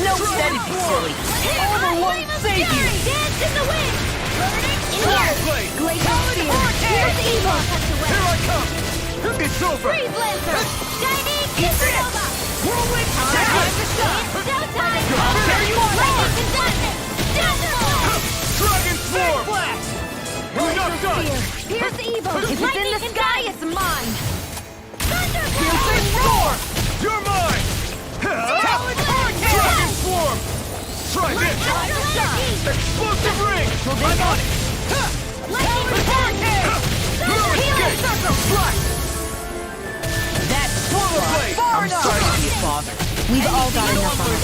No, that'd be silly. Armor won't save you! Dance in the wind! In here! Blade! Glacial Spear! Here's evil! Here I come! It's over! Freeze Lancer! Shining Supernova! Whirlwind Time to shine! Showtime! I'll tear you apart! Lightning Conductor! Dazzle! Dragon Swarm! You're not done! Here's evil! If it's in the sky, it's mine! Piercing Roar! You're mine! Dragon Swarm! Try this! Explosive Ring! I'm on it! Healing Circle! That's Swallow Blade! I'm sorry to be a father. We've all got enough on us.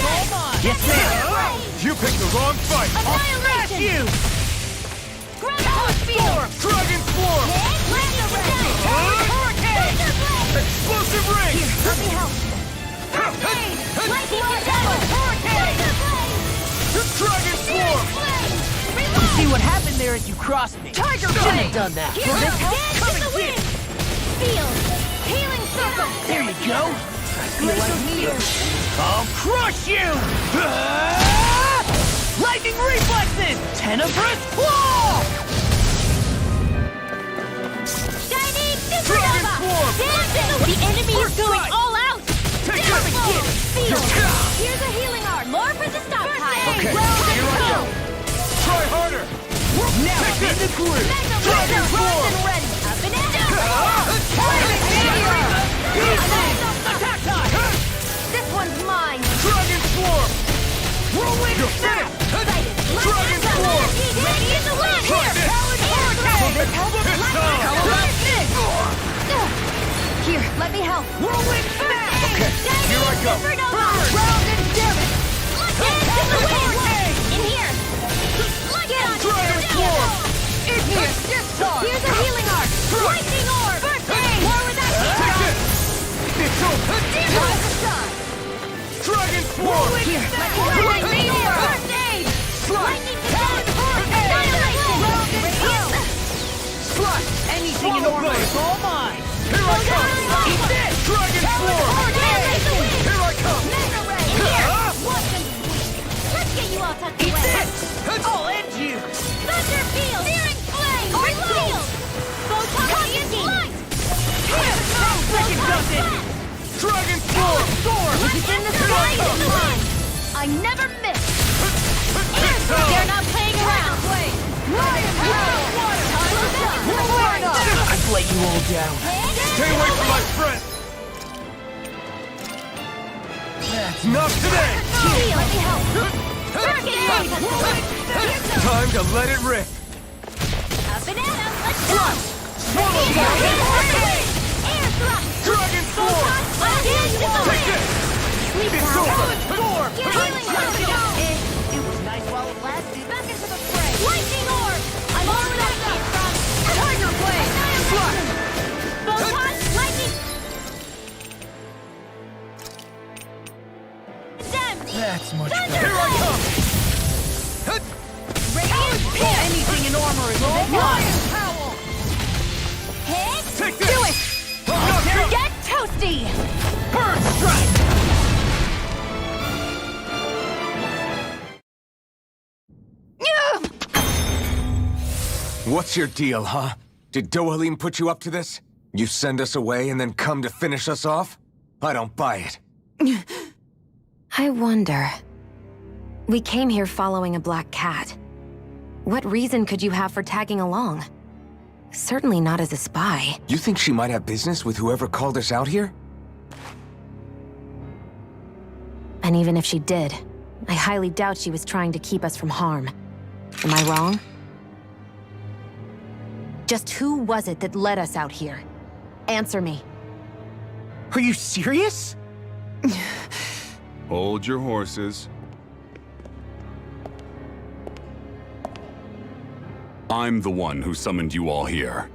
Yes, ma'am. You picked the wrong fight! I'll smash you! Dragon Swarm! Explosive Ring! Let me help! Dragon Swarm! You see what happened there as you crossed me? Tiger Shouldn't Blade! have done that. Will this help? Come and get it! Field! Healing Circle! There you go. I feel like me. I'll crush you! Lightning Reflexes! Tenebrous Claw! Shining Dragon Supernova! Swarm! The enemy is going all out! Take it again! Field! Here's a healing art! More for the stockpile! Okay, Round and here I go! go! Try harder! Now I'm in the groove! Dragon Swarm! Ready! Up and down! Attack time! This one's mine! Dragon Swarm! Whirlwind You're Snap! Dragon Swarm! Ready in the wind! Try this! This help? This time! How about this? Here, let me help. Whirlwind Snap! Okay, here I go! Round and damage! Dance in the wind! In here! Get on Dragon Swarm! In here! Here's a healing art! Lightning Orb! More with that! Take this! It's all mine! Here I come! Eat this! Dragon Form! Here I come! Let's get you all tucked Eat away. this! I'll end you! Thunder Field! Searing Flame! Revealed! Photon Light! Here! Second does it! Dragon Form! What's in the sky is mine! I never miss! They're not playing around! I've let you all down. Stay away from my friend! Not today! Let me help! Time to let it rip! Up and at 'em! Let's go! Swallow Air thrust! Dragon Form! Take this! Sleep Storm! Healing Potion! It was nice while it lasted. Back into the fray! Lightning Orb! I'm already up from Tiger Blade! Slap! Photon Lightning! Damn! That's much Thunder better. Here I come! Anything in armor is all mine! Hit! Take this! Do it! Get toasty! Bird strike! What's your deal, huh? Did Dohalim put you up to this? You send us away and then come to finish us off? I don't buy it. I wonder. We came here following a black cat. What reason could you have for tagging along? Certainly not as a spy. You think she might have business with whoever called us out here? And even if she did, I highly doubt she was trying to keep us from harm. Am I wrong? Just who was it that led us out here? Answer me. Are you serious? Hold your horses. I'm the one who summoned you all here.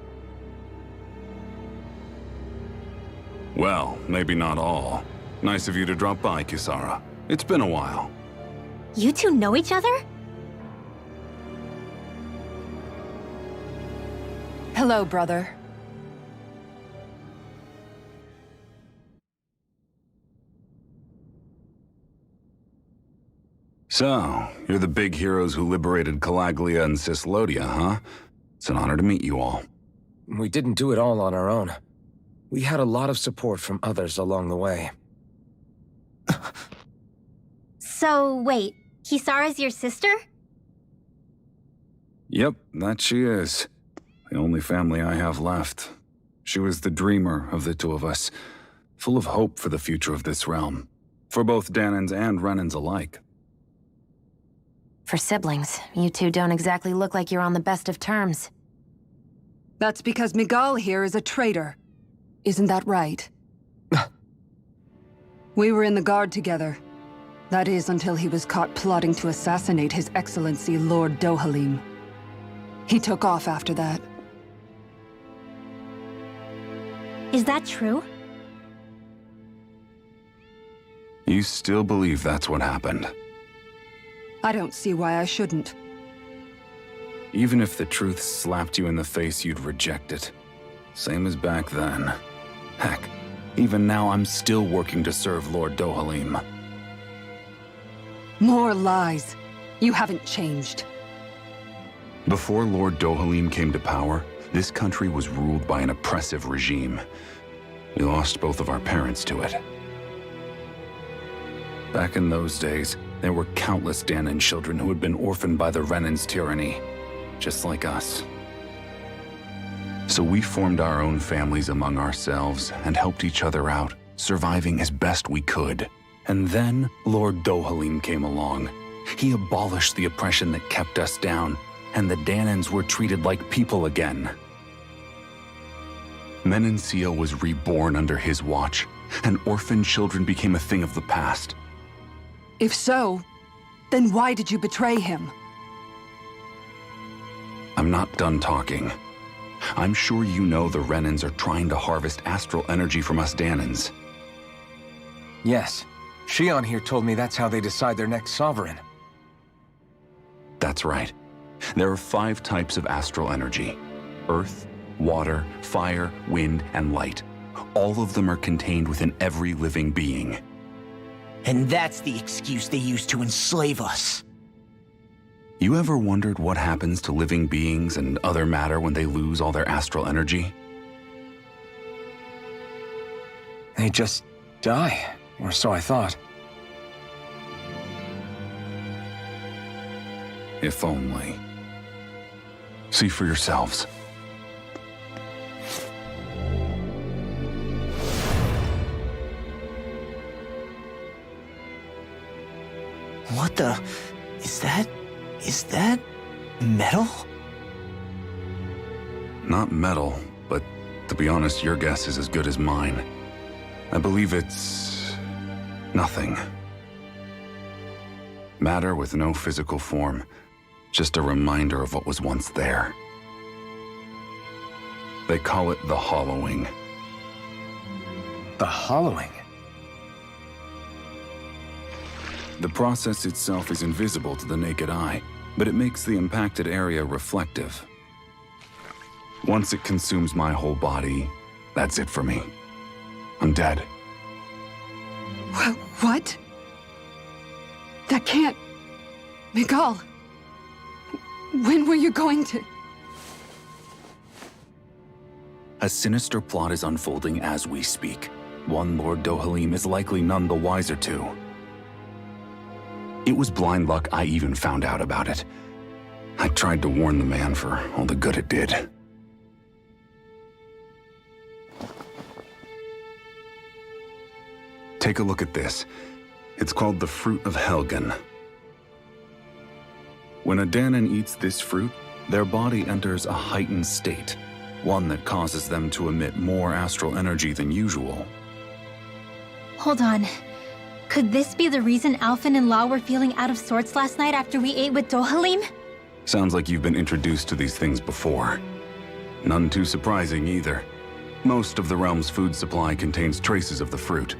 Well, maybe not all. Nice of you to drop by, Kisara. It's been a while. You two know each other? Hello, brother. So, you're the big heroes who liberated Calaglia and Cislodia, huh? It's an honor to meet you all. We didn't do it all on our own. We had a lot of support from others along the way. So, wait. Kisara's your sister? Yep, that she is. The only family I have left. She was the dreamer of the two of us, full of hope for the future of this realm, for both Danans and Renans alike. For siblings, you two don't exactly look like you're on the best of terms. That's because Miguel here is a traitor. Isn't that right? We were in the Guard together. That is, until he was caught plotting to assassinate His Excellency Lord Dohalim. He took off after that. Is that true? You still believe that's what happened? I don't see why I shouldn't. Even if the truth slapped you in the face, you'd reject it. Same as back then. Heck, even now I'm still working to serve Lord Dohalim. More lies. You haven't changed. Before Lord Dohalim came to power, this country was ruled by an oppressive regime. We lost both of our parents to it. Back in those days, there were countless Danan children who had been orphaned by the Renan's tyranny, just like us. So we formed our own families among ourselves and helped each other out, surviving as best we could. And then Lord Dohalim came along. He abolished the oppression that kept us down, and the Danans were treated like people again. Menencia was reborn under his watch, and orphaned children became a thing of the past. If so, then why did you betray him? I'm not done talking. I'm sure you know the Renans are trying to harvest astral energy from us Danans. Yes. Shion here told me that's how they decide their next sovereign. That's right. There are 5 types of astral energy: earth, water, fire, wind, and light. All of them are contained within every living being. And that's the excuse they use to enslave us. You ever wondered what happens to living beings and other matter when they lose all their astral energy? They just die, or so I thought. If only. See for yourselves. What the... Is that metal? Not metal, but to be honest, your guess is as good as mine. I believe it's... nothing. Matter with no physical form. Just a reminder of what was once there. They call it the hollowing. The hollowing? The process itself is invisible to the naked eye, but it makes the impacted area reflective. Once it consumes my whole body, that's it for me. I'm dead. What? That can't... Miguel, when were you going to... A sinister plot is unfolding as we speak. One Lord Dohalim is likely none the wiser to. It was blind luck I even found out about it. I tried to warn the man for all the good it did. Take a look at this. It's called the Fruit of Helgen. When a Dahnan eats this fruit, their body enters a heightened state, one that causes them to emit more astral energy than usual. Hold on. Could this be the reason Alphen and Law were feeling out of sorts last night after we ate with Dohalim? Sounds like you've been introduced to these things before. None too surprising either. Most of the realm's food supply contains traces of the fruit.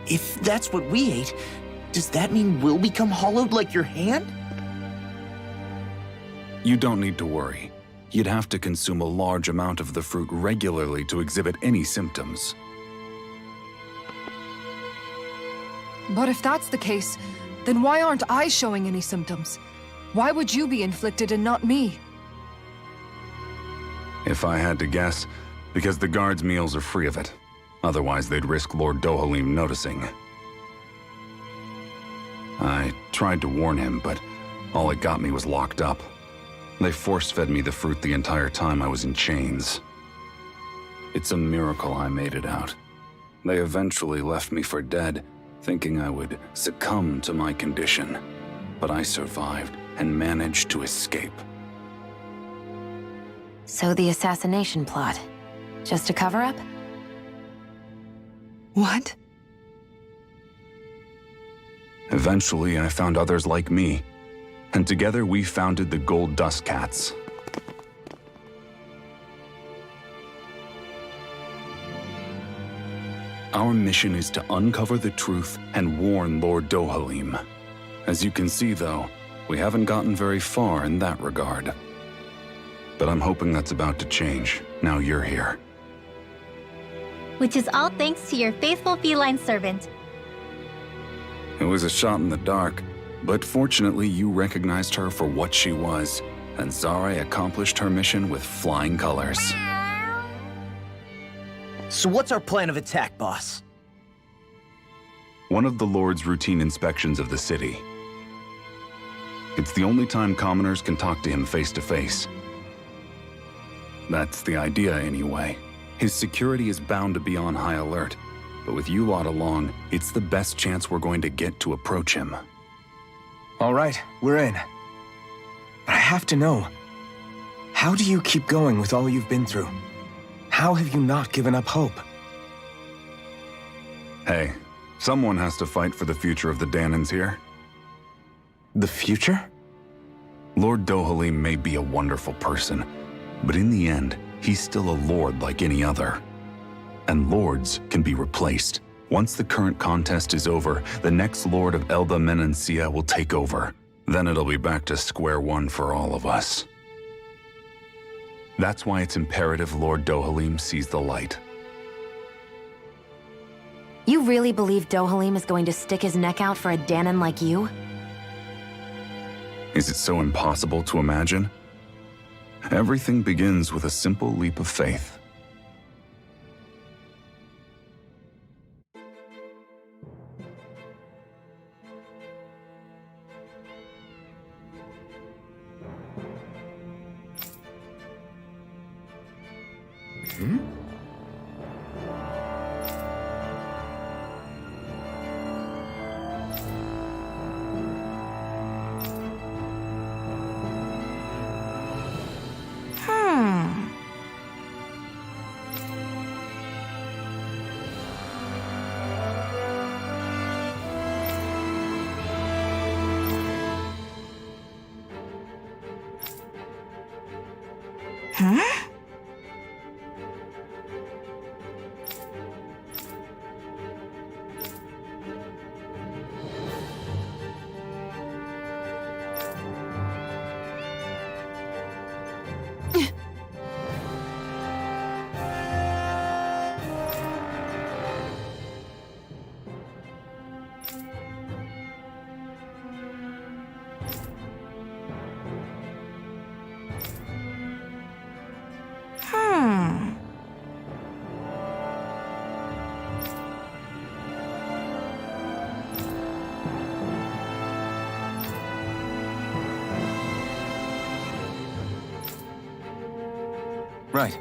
If that's what we ate, does that mean we'll become hollowed like your hand? You don't need to worry. You'd have to consume a large amount of the fruit regularly to exhibit any symptoms. But if that's the case, then why aren't I showing any symptoms? Why would you be inflicted and not me? If I had to guess, because the guards' meals are free of it. Otherwise, they'd risk Lord Dohalim noticing. I tried to warn him, but all it got me was locked up. They force-fed me the fruit the entire time I was in chains. It's a miracle I made it out. They eventually left me for dead, thinking I would succumb to my condition. But I survived and managed to escape. So the assassination plot, just a cover-up? What? Eventually, I found others like me, and together we founded the Gold Dust Cats. Our mission is to uncover the truth and warn Lord Dohalim. As you can see, though, we haven't gotten very far in that regard. But I'm hoping that's about to change, now you're here. Which is all thanks to your faithful feline servant. It was a shot in the dark, but fortunately you recognized her for what she was, and Zare accomplished her mission with flying colors. So what's our plan of attack, boss? One of the Lord's routine inspections of the city. It's the only time commoners can talk to him face to face. That's the idea, anyway. His security is bound to be on high alert, but with you lot along, it's the best chance we're going to get to approach him. All right, we're in. But I have to know, how do you keep going with all you've been through? How have you not given up hope? Hey, someone has to fight for the future of the Dahnans here. The future? Lord Dohalim may be a wonderful person, but in the end, he's still a lord like any other. And lords can be replaced. Once the current contest is over, the next lord of Elba Menancia will take over. Then it'll be back to square one for all of us. That's why it's imperative Lord Dohalim sees the light. You really believe Dohalim is going to stick his neck out for a Dahnan like you? Is it so impossible to imagine? Everything begins with a simple leap of faith. Right.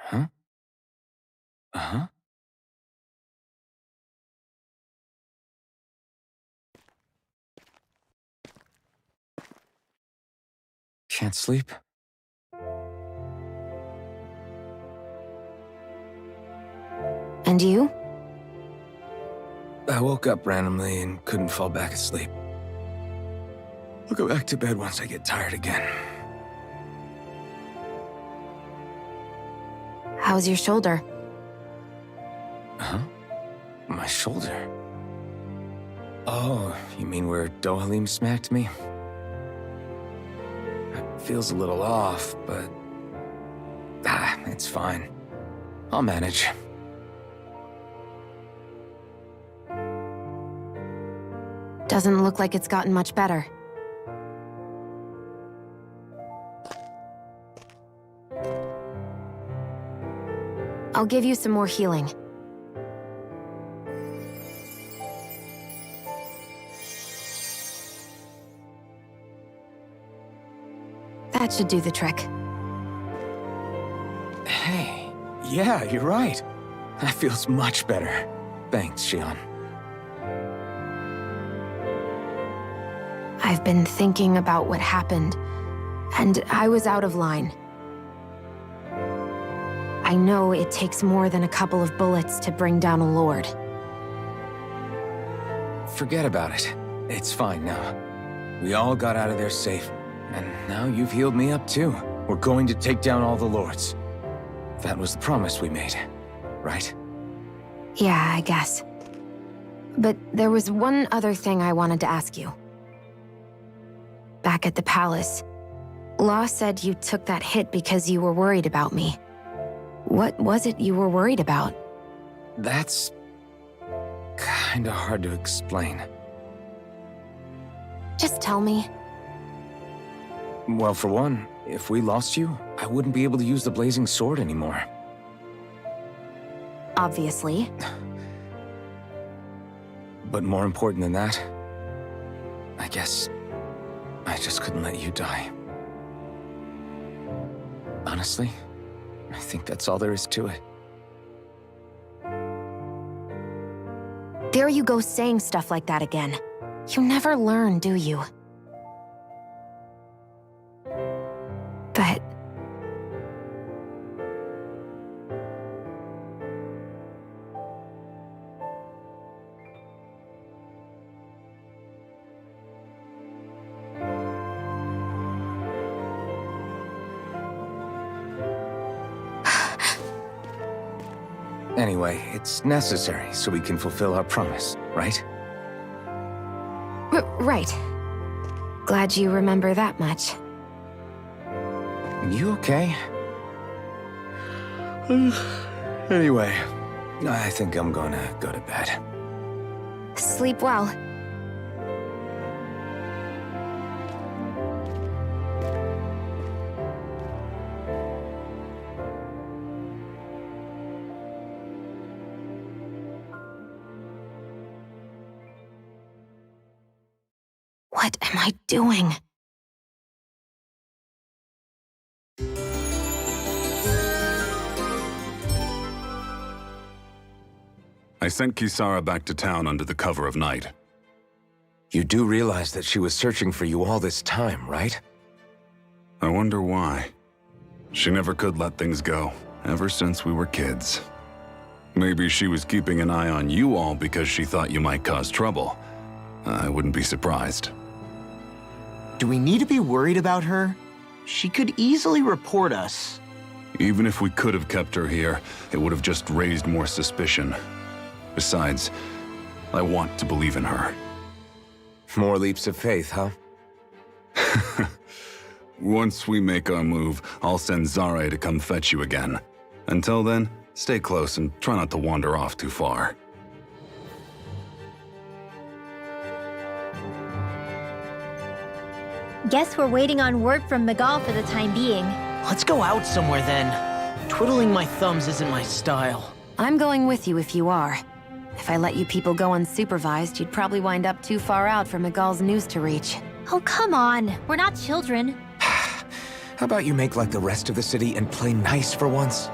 Huh? Uh-huh. Can't sleep? And you? I woke up randomly and couldn't fall back asleep. I'll go back to bed once I get tired again. How's your shoulder? Huh? My shoulder? Oh, you mean where Dohalim smacked me? It feels a little off, but... it's fine. I'll manage. Doesn't look like it's gotten much better. I'll give you some more healing. That should do the trick. Hey, yeah, you're right. That feels much better. Thanks, Xion. I've been thinking about what happened, and I was out of line. I know it takes more than a couple of bullets to bring down a lord. Forget about it. It's fine now. We all got out of there safe, and now you've healed me up too. We're going to take down all the lords. That was the promise we made, right? Yeah, I guess. But there was one other thing I wanted to ask you. Back at the palace, Law said you took that hit because you were worried about me. What was it you were worried about? That's kinda hard to explain. Just tell me. Well, for one, if we lost you, I wouldn't be able to use the blazing sword anymore. Obviously. But more important than that, I guess I just couldn't let you die. Honestly, I think that's all there is to it. There you go saying stuff like that again. You never learn, do you? But... Anyway, it's necessary so we can fulfill our promise, right? Right. Glad you remember that much. You okay? Anyway, I think I'm gonna go to bed. Sleep well. What am I doing? I sent Kisara back to town under the cover of night. You do realize that she was searching for you all this time, right? I wonder why. She never could let things go, ever since we were kids. Maybe she was keeping an eye on you all because she thought you might cause trouble. I wouldn't be surprised. Do we need to be worried about her? She could easily report us. Even if we could have kept her here, it would have just raised more suspicion. Besides, I want to believe in her. More leaps of faith, huh? Once we make our move, I'll send Zare to come fetch you again. Until then, stay close and try not to wander off too far. Guess we're waiting on word from Miguel for the time being. Let's go out somewhere then. Twiddling my thumbs isn't my style. I'm going with you if you are. If I let you people go unsupervised, you'd probably wind up too far out for Miguel's news to reach. Oh, come on. We're not children. How about you make like the rest of the city and play nice for once?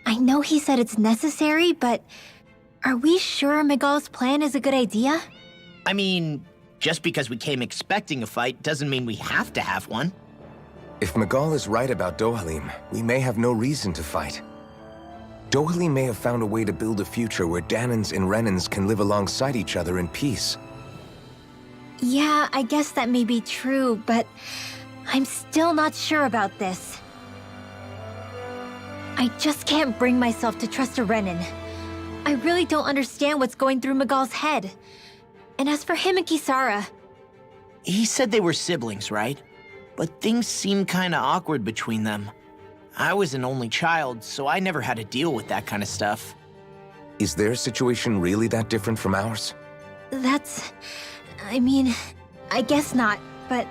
I know he said it's necessary, but Are we sure Miguel's plan is a good idea? I mean, just because we came expecting a fight doesn't mean we have to have one. If Miguel is right about Dohalim, we may have no reason to fight. Dohalim may have found a way to build a future where Danans and Renans can live alongside each other in peace. Yeah, I guess that may be true, but I'm still not sure about this. I just can't bring myself to trust a Renan. I really don't understand what's going through Miguel's head. And as for him and Kisara... He said they were siblings, right? But things seemed kinda awkward between them. I was an only child, so I never had to deal with that kind of stuff. Is their situation really that different from ours? I mean, I guess not, but...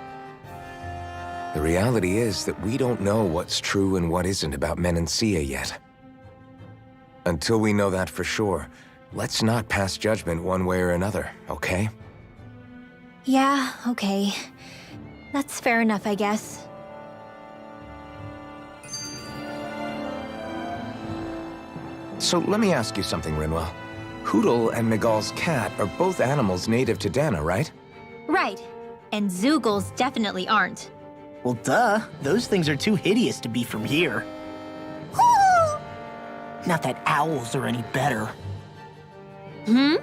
The reality is that we don't know what's true and what isn't about Menancia yet. Until we know that for sure, let's not pass judgment one way or another, okay? Yeah, okay. That's fair enough, I guess. So let me ask you something, Rinwell. Hootle and Miguel's cat are both animals native to Dana, right? Right. And Zoogles definitely aren't. Well, duh. Those things are too hideous to be from here. Not that owls are any better. Hmm?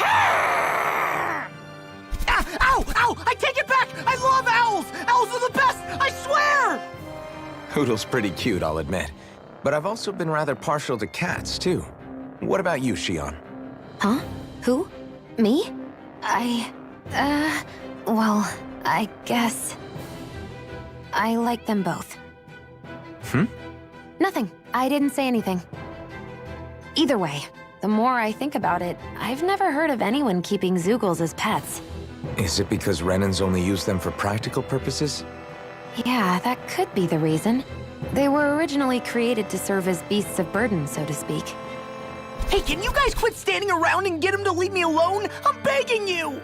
Ow! Ow! I take it back! I love owls! Owls are the best! I swear! Hootle's pretty cute, I'll admit. But I've also been rather partial to cats, too. What about you, Shion? Huh? Who? Me? Well, I guess... I like them both. Nothing. I didn't say anything. Either way, the more I think about it, I've never heard of anyone keeping Zoogles as pets. Is it because Renans only use them for practical purposes? Yeah, that could be the reason. They were originally created to serve as beasts of burden, so to speak. Hey, can you guys quit standing around and get him to leave me alone? I'm begging you!